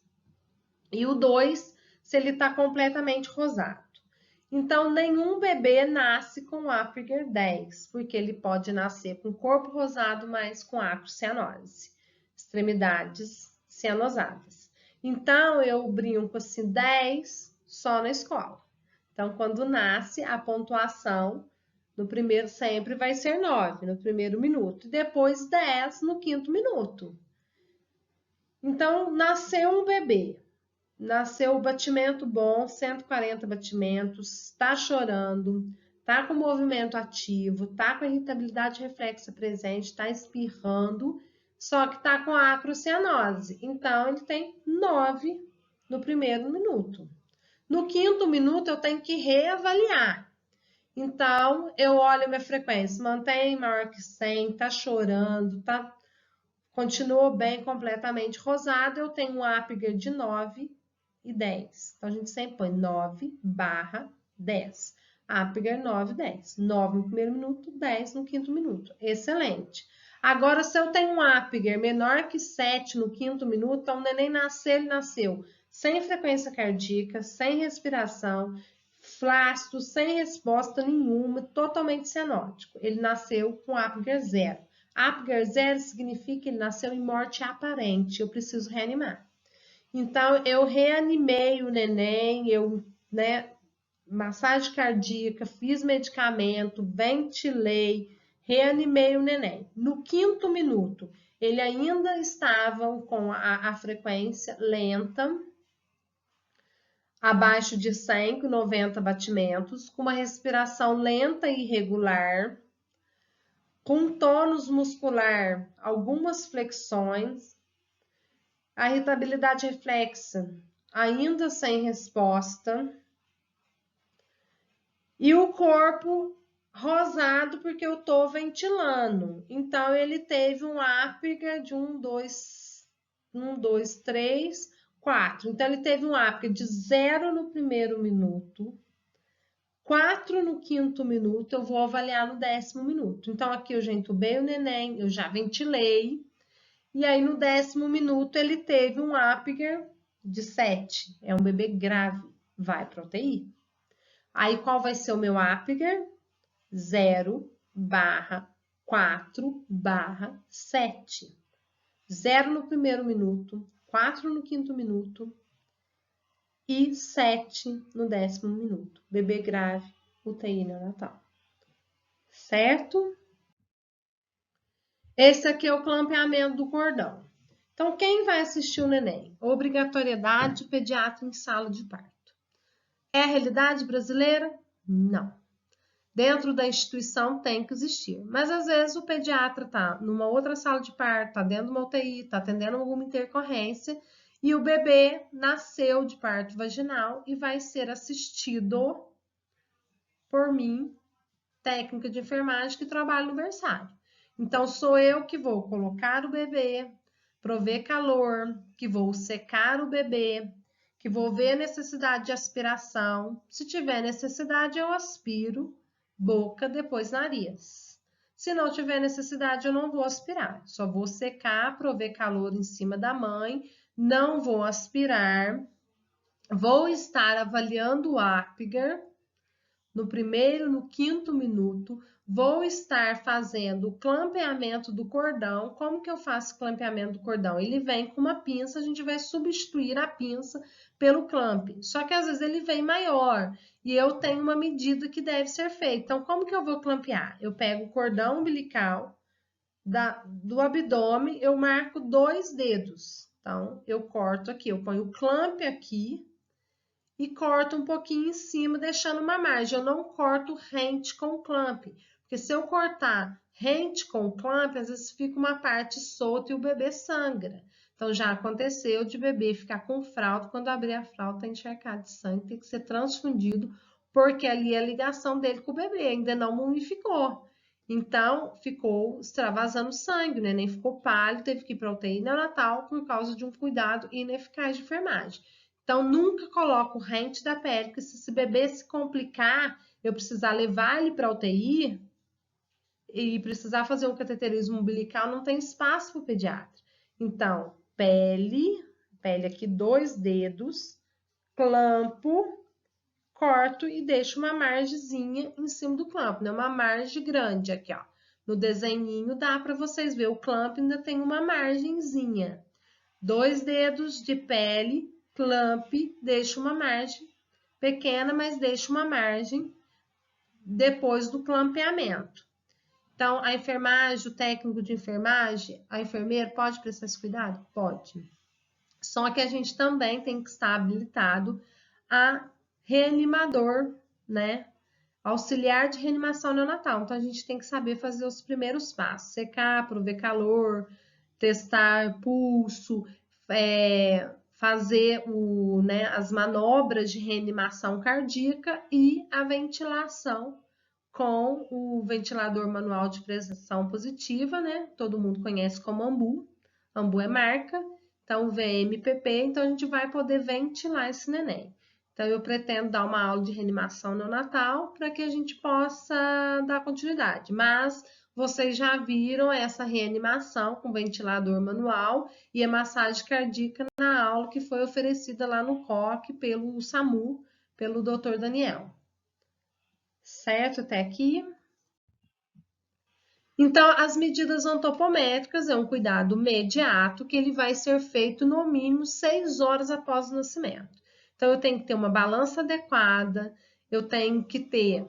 E o 2, se ele está completamente rosado. Então, nenhum bebê nasce com Apgar 10, porque ele pode nascer com corpo rosado, mas com acrocianose, extremidades cianosadas. Então, eu brinco assim, 10 só na escola. Então, quando nasce, a pontuação no primeiro sempre vai ser 9, no primeiro minuto, e depois 10 no quinto minuto. Então, nasceu um bebê. Nasceu o batimento bom, 140 batimentos, está chorando, está com movimento ativo, está com a irritabilidade reflexa presente, está espirrando, só que está com a acrocianose. Então, ele tem 9 no primeiro minuto. No quinto minuto, eu tenho que reavaliar. Então, eu olho a minha frequência, mantém maior que 100, está chorando, continuou bem, completamente rosado, eu tenho um Apgar de 9 e 10. Então, a gente sempre põe 9/10. Apgar 9, 10. 9 no primeiro minuto, 10 no quinto minuto. Excelente. Agora, se eu tenho um Apgar menor que 7 no quinto minuto, então o neném nasceu, ele nasceu sem frequência cardíaca, sem respiração, flácido, sem resposta nenhuma, totalmente cianótico. Ele nasceu com Apgar 0. Apgar 0 significa que ele nasceu em morte aparente. Eu preciso reanimar. Então, eu reanimei o neném, massagem cardíaca, fiz medicamento, ventilei, reanimei o neném. No quinto minuto, ele ainda estava com a frequência lenta, abaixo de 100, 90 batimentos, com uma respiração lenta e irregular. com tônus muscular, algumas flexões, a irritabilidade reflexa ainda sem resposta, e o corpo rosado porque eu estou ventilando. Então, ele teve um Apgar de 1, 2, 3, 4. Então, ele teve um Apgar de 0 no primeiro minuto, 4 no quinto minuto, eu vou avaliar no 10º minuto. Então, aqui eu já entubei o neném, eu já ventilei. E aí, no 10º minuto, ele teve um Apgar de 7. É um bebê grave, vai para UTI. Aí, qual vai ser o meu Apgar? 0/4/7. 0 no primeiro minuto, 4 no quinto minuto e 7 no 10º minuto. Bebê grave, UTI neonatal. Certo? Esse aqui é o clampeamento do cordão. Então, quem vai assistir o neném? Obrigatoriedade de pediatra em sala de parto. É a realidade brasileira? Não. Dentro da instituição tem que existir. Mas, às vezes, o pediatra está numa outra sala de parto, está dentro de uma UTI, está atendendo alguma intercorrência, e o bebê nasceu de parto vaginal e vai ser assistido por mim, técnica de enfermagem que trabalha no berçário. Então, sou eu que vou colocar o bebê, prover calor, que vou secar o bebê, que vou ver a necessidade de aspiração. Se tiver necessidade, eu aspiro boca, depois nariz. Se não tiver necessidade, eu não vou aspirar. Só vou secar, prover calor em cima da mãe, não vou aspirar. Vou estar avaliando o Apgar no primeiro, no quinto minuto. Vou estar fazendo o clampeamento do cordão. Como que eu faço o clampeamento do cordão? Ele vem com uma pinça, a gente vai substituir a pinça pelo clamp. Só que às vezes ele vem maior e eu tenho uma medida que deve ser feita. Então, como que eu vou clampear? Eu pego o cordão umbilical do abdômen, eu marco 2 dedos. Então, eu corto aqui, eu ponho o clamp aqui e corto um pouquinho em cima, deixando uma margem. Eu não corto rente com o clamp, porque se eu cortar rente com o clamp, às vezes fica uma parte solta e o bebê sangra. Então, já aconteceu de bebê ficar com fralda, quando abrir a fralda tá encharcado de sangue, tem que ser transfundido, porque ali é a ligação dele com o bebê, ainda não mumificou. Então, ficou extravasando sangue, o neném ficou pálido, teve que ir para a UTI neonatal por causa de um cuidado ineficaz de enfermagem. Então, nunca coloco rente da pele, porque se esse bebê se complicar, eu precisar levar ele para a UTI e precisar fazer um cateterismo umbilical, não tem espaço para o pediatra. Então, pele aqui, 2 dedos, clampo, corto e deixo uma margenzinha em cima do clampo, né? Uma margem grande aqui, ó. No desenhinho dá para vocês ver, o clamp ainda tem uma margenzinha. 2 dedos de pele, clamp, deixo uma margem pequena, mas deixo uma margem depois do clampeamento. Então, a enfermagem, o técnico de enfermagem, a enfermeira pode prestar esse cuidado? Pode. Só que a gente também tem que estar habilitado a reanimador, né? Auxiliar de reanimação neonatal. Então, a gente tem que saber fazer os primeiros passos. Secar, prover calor, testar pulso, fazer as manobras de reanimação cardíaca e a ventilação com o ventilador manual de pressão positiva, né? Todo mundo conhece como AMBU. AMBU é marca, então VMPP, então a gente vai poder ventilar esse neném. Então, eu pretendo dar uma aula de reanimação neonatal para que a gente possa dar continuidade. Mas vocês já viram essa reanimação com ventilador manual e a massagem cardíaca na aula que foi oferecida lá no COC pelo SAMU, pelo Dr. Daniel. Certo até aqui? Então, as medidas antropométricas é um cuidado imediato que ele vai ser feito no mínimo 6 horas após o nascimento. Então, eu tenho que ter uma balança adequada, eu tenho que ter,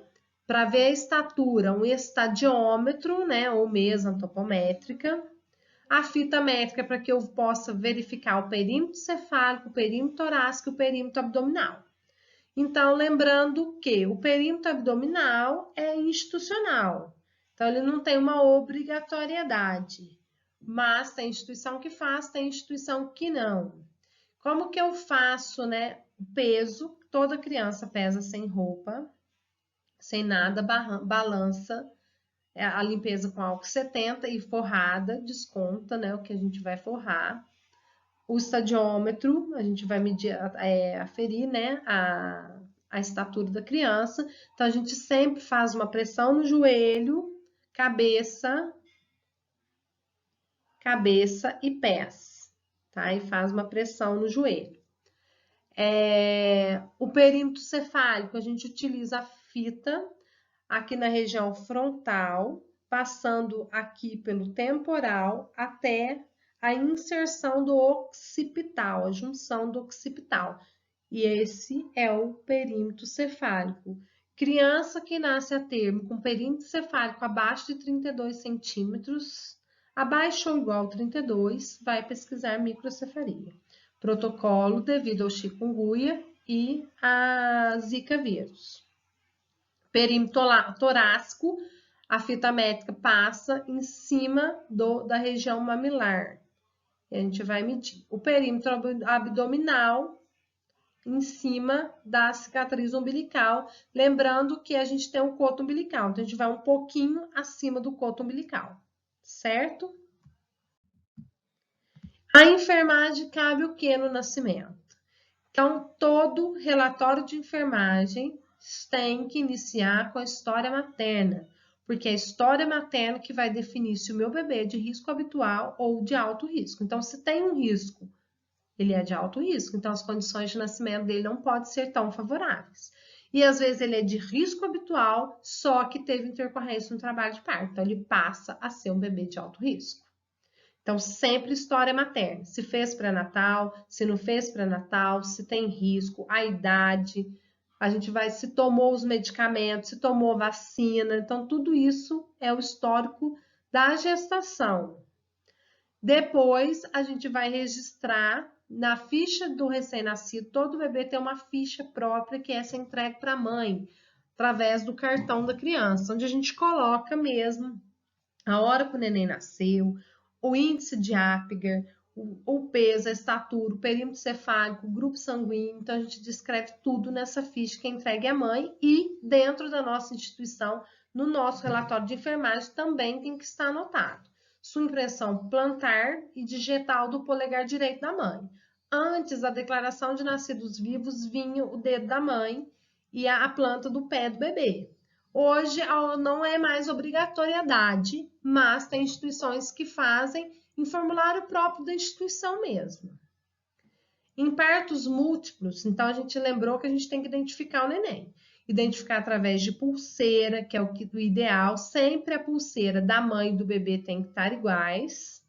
para ver a estatura, um estadiômetro, né, ou mesa antropométrica, a fita métrica para que eu possa verificar o perímetro cefálico, o perímetro torácico e o perímetro abdominal. Então, lembrando que o perímetro abdominal é institucional. Então, ele não tem uma obrigatoriedade, mas tem instituição que faz, tem instituição que não. Como que eu faço, né? O peso, toda criança pesa sem roupa, sem nada, balança, a limpeza com álcool 70 e forrada, desconta, né? O que a gente vai forrar. O estadiômetro, a gente vai medir, aferir, né? A estatura da criança. Então, a gente sempre faz uma pressão no joelho, cabeça e pés, tá? E faz uma pressão no joelho. O perímetro cefálico, a gente utiliza a fita aqui na região frontal, passando aqui pelo temporal até a inserção do occipital, a junção do occipital. E esse é o perímetro cefálico. Criança que nasce a termo com perímetro cefálico abaixo de 32 centímetros, abaixo ou igual a 32, vai pesquisar microcefalia. Protocolo devido ao chikungunya e a zika vírus. Perímetro torácico, a fita métrica passa em cima da região mamilar. E a gente vai medir. O perímetro abdominal, em cima da cicatriz umbilical, lembrando que a gente tem um coto umbilical, então a gente vai um pouquinho acima do coto umbilical, certo? A enfermagem cabe o que no nascimento? Então, todo relatório de enfermagem tem que iniciar com a história materna, porque é a história materna que vai definir se o meu bebê é de risco habitual ou de alto risco. Então, se tem um risco, ele é de alto risco, então as condições de nascimento dele não podem ser tão favoráveis. E às vezes ele é de risco habitual, só que teve intercorrência no trabalho de parto, então ele passa a ser um bebê de alto risco. Então, sempre história materna. Se fez pré-natal, se não fez pré-natal, se tem risco, a idade, a gente vai se tomou os medicamentos, se tomou vacina. Então, tudo isso é o histórico da gestação. Depois, a gente vai registrar na ficha do recém-nascido. Todo bebê tem uma ficha própria que essa é entregue para a mãe, através do cartão da criança, onde a gente coloca mesmo a hora que o neném nasceu, o índice de Apgar, o peso, a estatura, o perímetro cefálico, o grupo sanguíneo. Então, a gente descreve tudo nessa ficha que é entregue à mãe e dentro da nossa instituição, no nosso relatório de enfermagem, também tem que estar anotado. Sua impressão plantar e digital do polegar direito da mãe. Antes da declaração de nascidos vivos, vinha o dedo da mãe e a planta do pé do bebê. Hoje não é mais obrigatoriedade, mas tem instituições que fazem em formulário próprio da instituição mesmo. Em partos múltiplos, então a gente lembrou que a gente tem que identificar o neném. Identificar através de pulseira, que é o ideal. Sempre a pulseira da mãe e do bebê tem que estar iguais.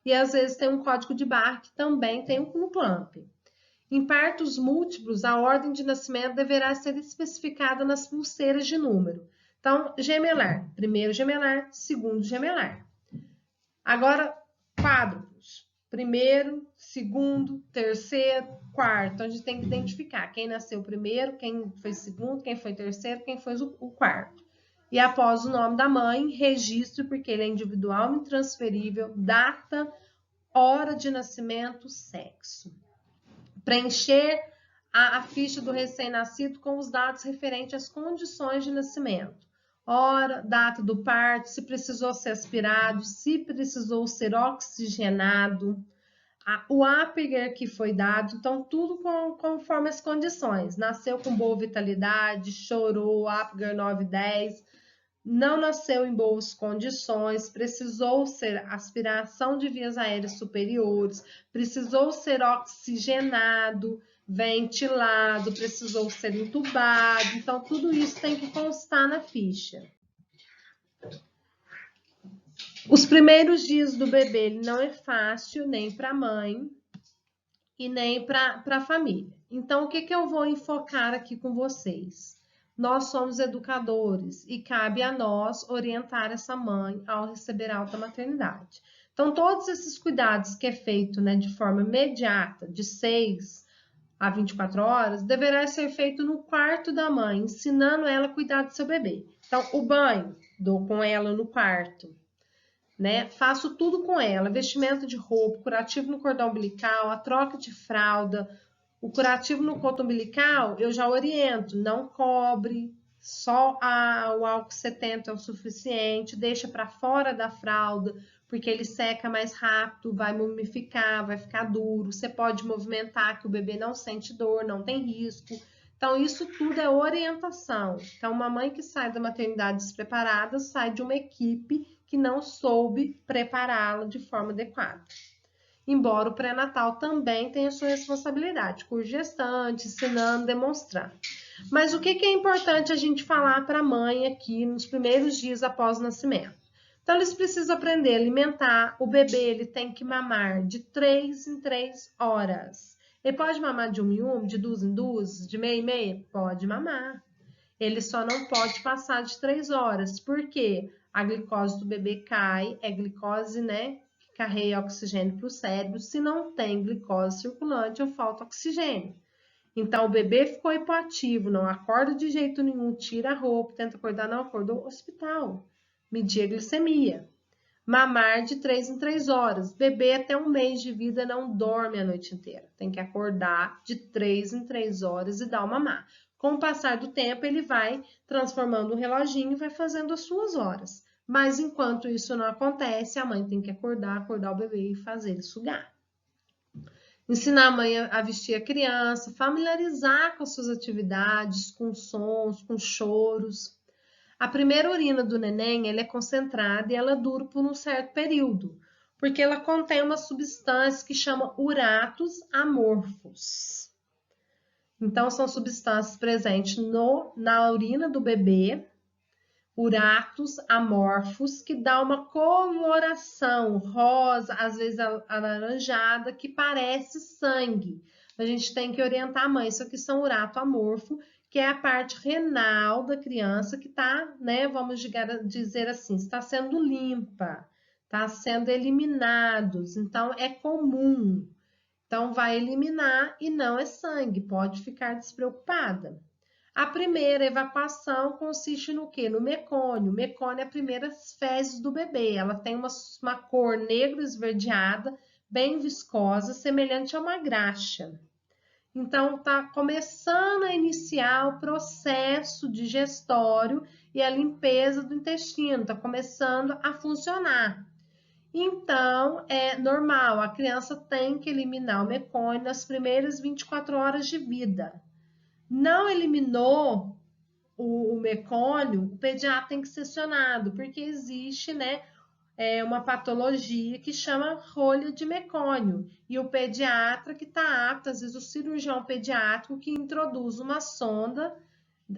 E às vezes tem um código de barra que também tem no clamp. Em partos múltiplos, a ordem de nascimento deverá ser especificada nas pulseiras de número. Então, gemelar, primeiro gemelar, segundo gemelar. Agora, quádruplos, primeiro, segundo, terceiro, quarto. Então, a gente tem que identificar quem nasceu primeiro, quem foi segundo, quem foi terceiro, quem foi o quarto. E após o nome da mãe, registro, porque ele é individual, intransferível, data, hora de nascimento, sexo. Preencher a ficha do recém-nascido com os dados referentes às condições de nascimento. Hora, data do parto, se precisou ser aspirado, se precisou ser oxigenado, o Apgar que foi dado, então tudo conforme as condições. Nasceu com boa vitalidade, chorou, Apgar 9 e 10, não nasceu em boas condições, precisou ser aspiração de vias aéreas superiores, precisou ser oxigenado, ventilado, precisou ser entubado. Então, tudo isso tem que constar na ficha. Os primeiros dias do bebê ele não é fácil nem para a mãe e nem para a família. Então, o que eu vou enfocar aqui com vocês? Nós somos educadores e cabe a nós orientar essa mãe ao receber alta maternidade. Então, todos esses cuidados que é feito, né, de forma imediata, de 6 a 24 horas, deverá ser feito no quarto da mãe, ensinando ela a cuidar do seu bebê. Então, o banho, dou com ela no quarto, né? Faço tudo com ela, vestimento de roupa, curativo no cordão umbilical, a troca de fralda, o curativo no cordão umbilical, eu já oriento, não cobre, só o álcool 70 é o suficiente, deixa para fora da fralda, porque ele seca mais rápido, vai mumificar, vai ficar duro, você pode movimentar que o bebê não sente dor, não tem risco. Então, isso tudo é orientação. Então, uma mãe que sai da maternidade despreparada sai de uma equipe que não soube prepará-la de forma adequada. Embora o pré-natal também tenha sua responsabilidade, com gestante, ensinando, demonstrando. Mas o que é importante a gente falar para a mãe aqui nos primeiros dias após o nascimento? Então, eles precisam aprender a alimentar. O bebê ele tem que mamar de 3 em 3 horas. Ele pode mamar de 1 em 1, de 2 em 2, de meia em meia? Pode mamar. Ele só não pode passar de 3 horas. Por quê? A glicose do bebê cai, é glicose, né? Que carrega oxigênio para o cérebro. Se não tem glicose circulante, ou falta oxigênio. Então, o bebê ficou hipoativo, não acorda de jeito nenhum, tira a roupa, tenta acordar, não acordou, hospital. Medir a glicemia. Mamar de 3 em 3 horas. Bebê até 1 mês de vida não dorme a noite inteira. Tem que acordar de 3 em 3 horas e dar o mamar. Com o passar do tempo, ele vai transformando o reloginho e vai fazendo as suas horas. Mas enquanto isso não acontece, a mãe tem que acordar o bebê e fazer ele sugar. Ensinar a mãe a vestir a criança, familiarizar com as suas atividades, com sons, com choros. A primeira urina do neném ela é concentrada e ela dura por um certo período, porque ela contém uma substância que chama uratos amorfos. Então, são substâncias presentes na urina do bebê, uratos amorfos, que dá uma coloração rosa, às vezes alaranjada, que parece sangue. A gente tem que orientar a mãe, isso aqui são urato amorfo, que é a parte renal da criança que está, né, vamos dizer assim, está sendo limpa, está sendo eliminados, então é comum. Então, vai eliminar e não é sangue, pode ficar despreocupada. A primeira evacuação consiste no quê? No mecônio. O mecônio é a primeira fezes do bebê. Ela tem uma cor negro esverdeada, bem viscosa, semelhante a uma graxa. Então, está começando a iniciar o processo digestório e a limpeza do intestino, está começando a funcionar. Então, é normal, a criança tem que eliminar o mecônio nas primeiras 24 horas de vida. Não eliminou o mecônio, o pediatra tem que ser acionado, porque existe, né, uma patologia que chama rolha de mecônio. E o pediatra que está apto, às vezes o cirurgião pediátrico que introduz uma sonda,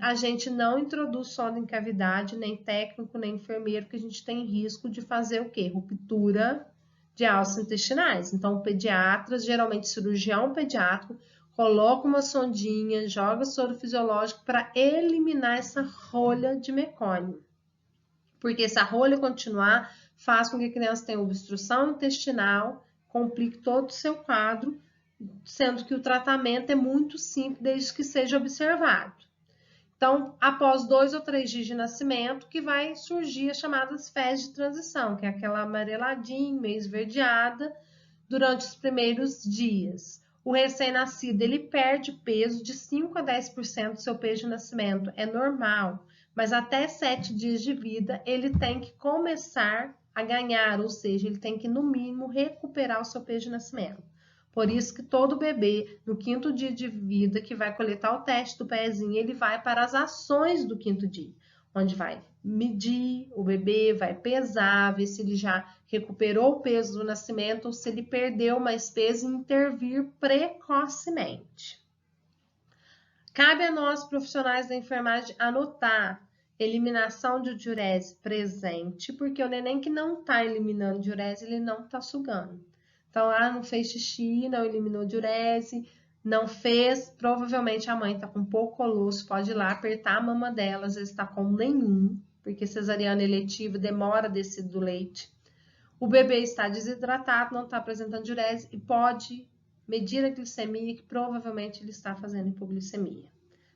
a gente não introduz sonda em cavidade, nem técnico, nem enfermeiro, porque a gente tem risco de fazer o quê? Ruptura de alças intestinais. Então, o pediatra, geralmente cirurgião pediátrico, coloca uma sondinha, joga soro fisiológico para eliminar essa rolha de mecônio. Porque se a rolha continuar, faz com que a criança tenha obstrução intestinal, complique todo o seu quadro, sendo que o tratamento é muito simples, desde que seja observado. Então, após 2 ou 3 dias de nascimento, que vai surgir as chamadas fezes de transição, que é aquela amareladinha, meio esverdeada, durante os primeiros dias. O recém-nascido, ele perde peso de 5 a 10% do seu peso de nascimento, é normal, mas até 7 dias de vida, ele tem que começar a ganhar, ou seja, ele tem que, no mínimo, recuperar o seu peso de nascimento. Por isso que todo bebê, no 5º dia de vida, que vai coletar o teste do pezinho, ele vai para as ações do 5º dia, onde vai medir o bebê, vai pesar, ver se ele já recuperou o peso do nascimento ou se ele perdeu mais peso e intervir precocemente. Cabe a nós, profissionais da enfermagem, anotar eliminação de diurese presente, porque o neném que não está eliminando diurese, ele não está sugando. Então, não fez xixi, não eliminou diurese, não fez, provavelmente a mãe está com pouco colosso, pode ir lá apertar a mama dela, às vezes está com nenhum, porque cesariana eletiva demora a descer do leite. O bebê está desidratado, não está apresentando diurese e pode medir a glicemia, que provavelmente ele está fazendo hipoglicemia.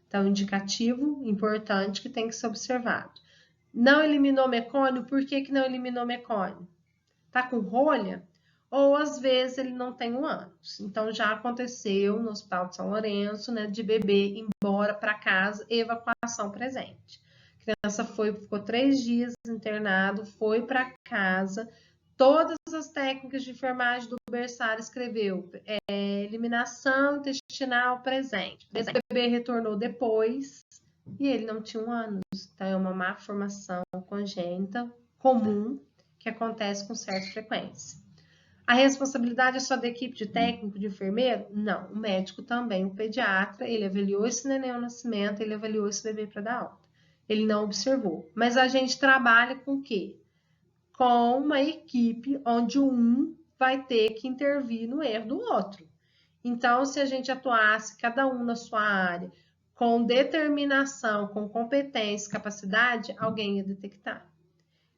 Então, indicativo importante que tem que ser observado. Não eliminou mecônio? Por que não eliminou mecônio? Tá com rolha? Ou às vezes ele não tem um ânus. Então já aconteceu no Hospital de São Lourenço, né, de bebê ir embora para casa, evacuação presente. A criança ficou 3 dias internado, foi para casa, todas as técnicas de enfermagem do berçário escreveu eliminação intestinal presente. O bebê retornou depois e ele não tinha um ânus. Então é uma má formação congênita comum que acontece com certa frequência. A responsabilidade é só da equipe de técnico, de enfermeiro? Não, o médico também, o pediatra, ele avaliou esse neném ao nascimento, ele avaliou esse bebê para dar alta. Ele não observou. Mas a gente trabalha com o quê? Com uma equipe onde um vai ter que intervir no erro do outro. Então, se a gente atuasse, cada um na sua área, com determinação, com competência, capacidade, alguém ia detectar.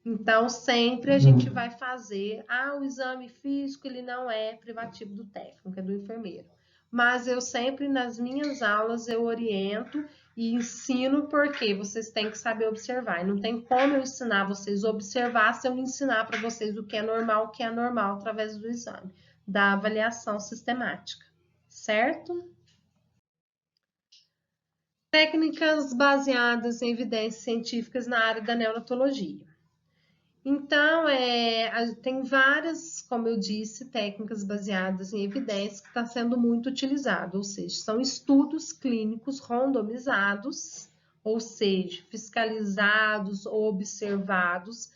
Então, sempre a gente vai fazer, o exame físico, ele não é privativo do técnico, é do enfermeiro. Mas eu sempre, nas minhas aulas, eu oriento e ensino porque vocês têm que saber observar. E não tem como eu ensinar vocês a observar se eu não ensinar para vocês o que é normal, através do exame, da avaliação sistemática, certo? Técnicas baseadas em evidências científicas na área da neonatologia. Então, tem várias, como eu disse, técnicas baseadas em evidência que está sendo muito utilizado, ou seja, são estudos clínicos randomizados, ou seja, fiscalizados ou observados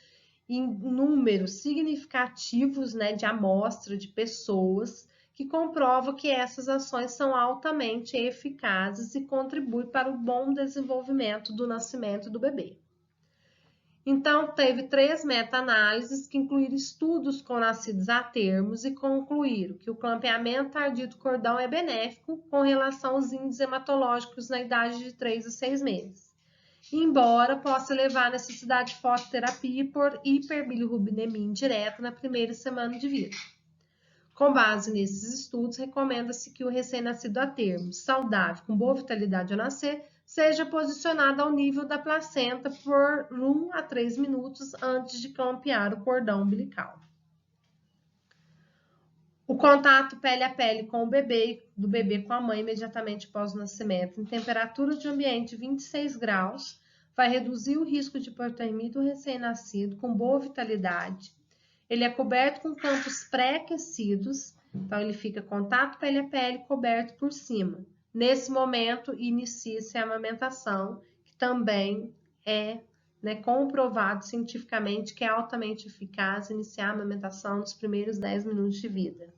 em números significativos, né, de amostra de pessoas, que comprovam que essas ações são altamente eficazes e contribuem para o bom desenvolvimento do nascimento do bebê. Então, teve 3 meta-análises que incluíram estudos com nascidos a termos e concluíram que o clampeamento tardio do cordão é benéfico com relação aos índices hematológicos na idade de 3 a 6 meses, embora possa levar à necessidade de fototerapia por hiperbilirrubinemia indireta na primeira semana de vida. Com base nesses estudos, recomenda-se que o recém-nascido a termo, saudável, com boa vitalidade ao nascer, seja posicionado ao nível da placenta por 1 a 3 minutos antes de clampear o cordão umbilical. O contato pele a pele com o bebê, do bebê com a mãe imediatamente após o nascimento, em temperatura de ambiente de 26 graus, vai reduzir o risco de hipotermia do recém-nascido com boa vitalidade. Ele é coberto com campos pré-aquecidos, então ele fica contato pele a pele coberto por cima. Nesse momento, inicia-se a amamentação, que também é comprovado cientificamente que é altamente eficaz iniciar a amamentação nos primeiros 10 minutos de vida.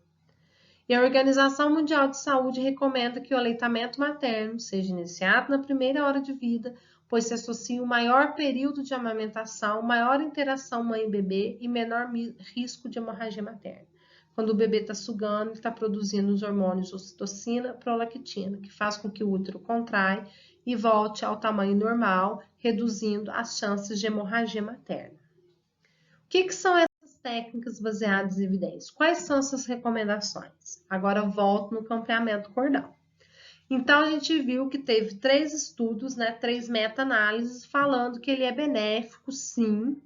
E a Organização Mundial de Saúde recomenda que o aleitamento materno seja iniciado na primeira hora de vida, pois se associa o maior período de amamentação, maior interação mãe-bebê e menor risco de hemorragia materna. Quando o bebê está sugando, ele está produzindo os hormônios ocitocina e prolactina, que faz com que o útero contrai e volte ao tamanho normal, reduzindo as chances de hemorragia materna. O que são essas técnicas baseadas em evidências? Quais são essas recomendações? Agora volto no clampeamento do cordão. Então, a gente viu que teve 3 estudos, 3 meta-análises falando que ele é benéfico, sim,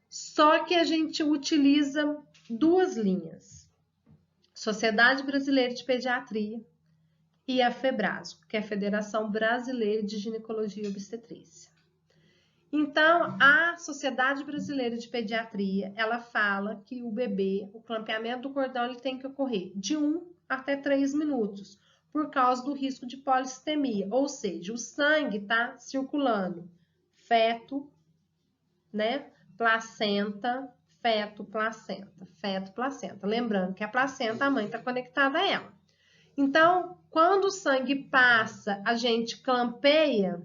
só que a gente utiliza 2 linhas. Sociedade Brasileira de Pediatria e a FEBRASGO, que é a Federação Brasileira de Ginecologia e Obstetrícia. Então, a Sociedade Brasileira de Pediatria, ela fala que o bebê, o clampeamento do cordão, ele tem que ocorrer de 1 até 3 minutos, por causa do risco de polistemia, ou seja, o sangue está circulando feto, placenta, feto, placenta, feto, placenta. Lembrando que a placenta, a mãe está conectada a ela. Então, quando o sangue passa, a gente clampeia,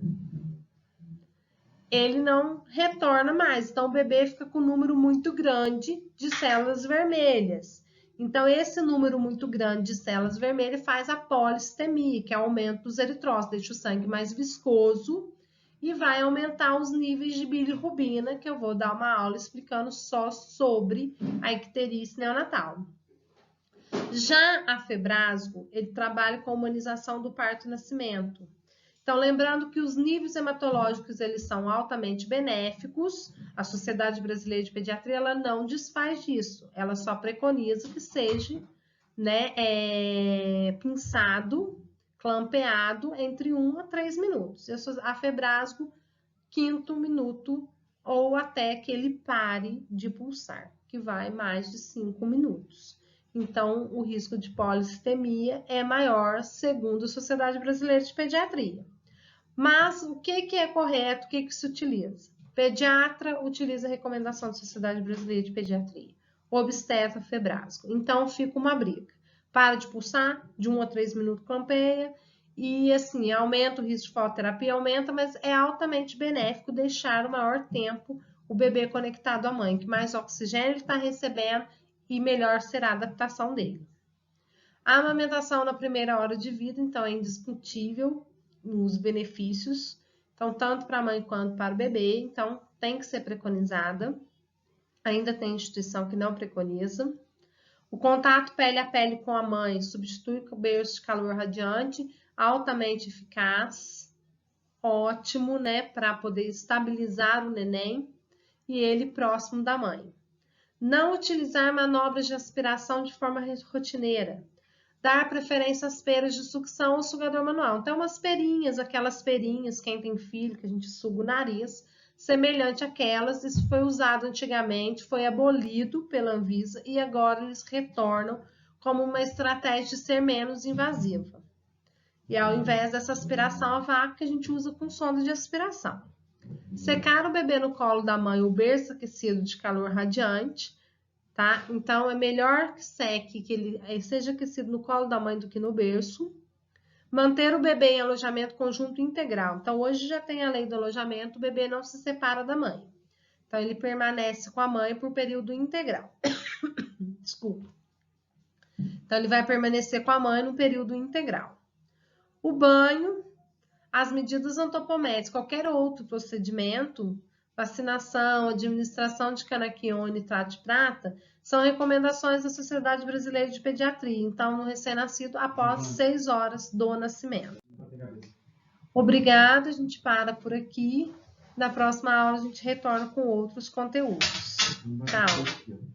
ele não retorna mais. Então, o bebê fica com um número muito grande de células vermelhas. Então, esse número muito grande de células vermelhas faz a polistemia, que é o aumento dos eritrócitos, deixa o sangue mais viscoso e vai aumentar os níveis de bilirrubina, que eu vou dar uma aula explicando só sobre a icterícia neonatal. Já a FEBRASGO, ele trabalha com a humanização do parto e nascimento. Então, lembrando que os níveis hematológicos, eles são altamente benéficos. A Sociedade Brasileira de Pediatria, ela não desfaz disso. Ela só preconiza que seja, né, pinçado, clampeado entre 1 a 3 minutos. A Febrasgo, 5º minuto, ou até que ele pare de pulsar, que vai mais de 5 minutos. Então, o risco de polistemia é maior, segundo a Sociedade Brasileira de Pediatria. Mas o que é correto, o que se utiliza? Pediatra utiliza a recomendação da Sociedade Brasileira de Pediatria. Obstetra, Febrasgo. Então, fica uma briga. Para de pulsar, de 1 a 3 minutos clampeia, e assim, aumenta o risco de fototerapia, aumenta, mas é altamente benéfico deixar o maior tempo o bebê conectado à mãe, que mais oxigênio ele está recebendo e melhor será a adaptação dele. A amamentação na primeira hora de vida, então, é indiscutível os benefícios, então, tanto para a mãe quanto para o bebê, então, tem que ser preconizada. Ainda tem instituição que não preconiza. O contato pele a pele com a mãe substitui o berço de calor radiante, altamente eficaz, ótimo, né, para poder estabilizar o neném e ele próximo da mãe. Não utilizar manobras de aspiração de forma rotineira. Dar preferência às peras de sucção ou sugador manual. Então, umas perinhas, aquelas perinhas, quem tem filho, que a gente suga o nariz, semelhante àquelas, isso foi usado antigamente, foi abolido pela Anvisa e agora eles retornam como uma estratégia de ser menos invasiva. E ao invés dessa aspiração a vácuo, a gente usa com sonda de aspiração. Secar o bebê no colo da mãe, o berço aquecido de calor radiante, tá? Então, é melhor que seque, que ele seja aquecido no colo da mãe do que no berço. Manter o bebê em alojamento conjunto integral. Então, hoje já tem a lei do alojamento, o bebê não se separa da mãe. Então, ele permanece com a mãe por período integral. Desculpa. Então, ele vai permanecer com a mãe no período integral. O banho, as medidas antropométricas, qualquer outro procedimento, vacinação, administração de canaquione e nitrato de prata, são recomendações da Sociedade Brasileira de Pediatria. Então, no recém-nascido, após 6 horas do nascimento. Obrigada, a gente para por aqui. Na próxima aula, a gente retorna com outros conteúdos. Tchau!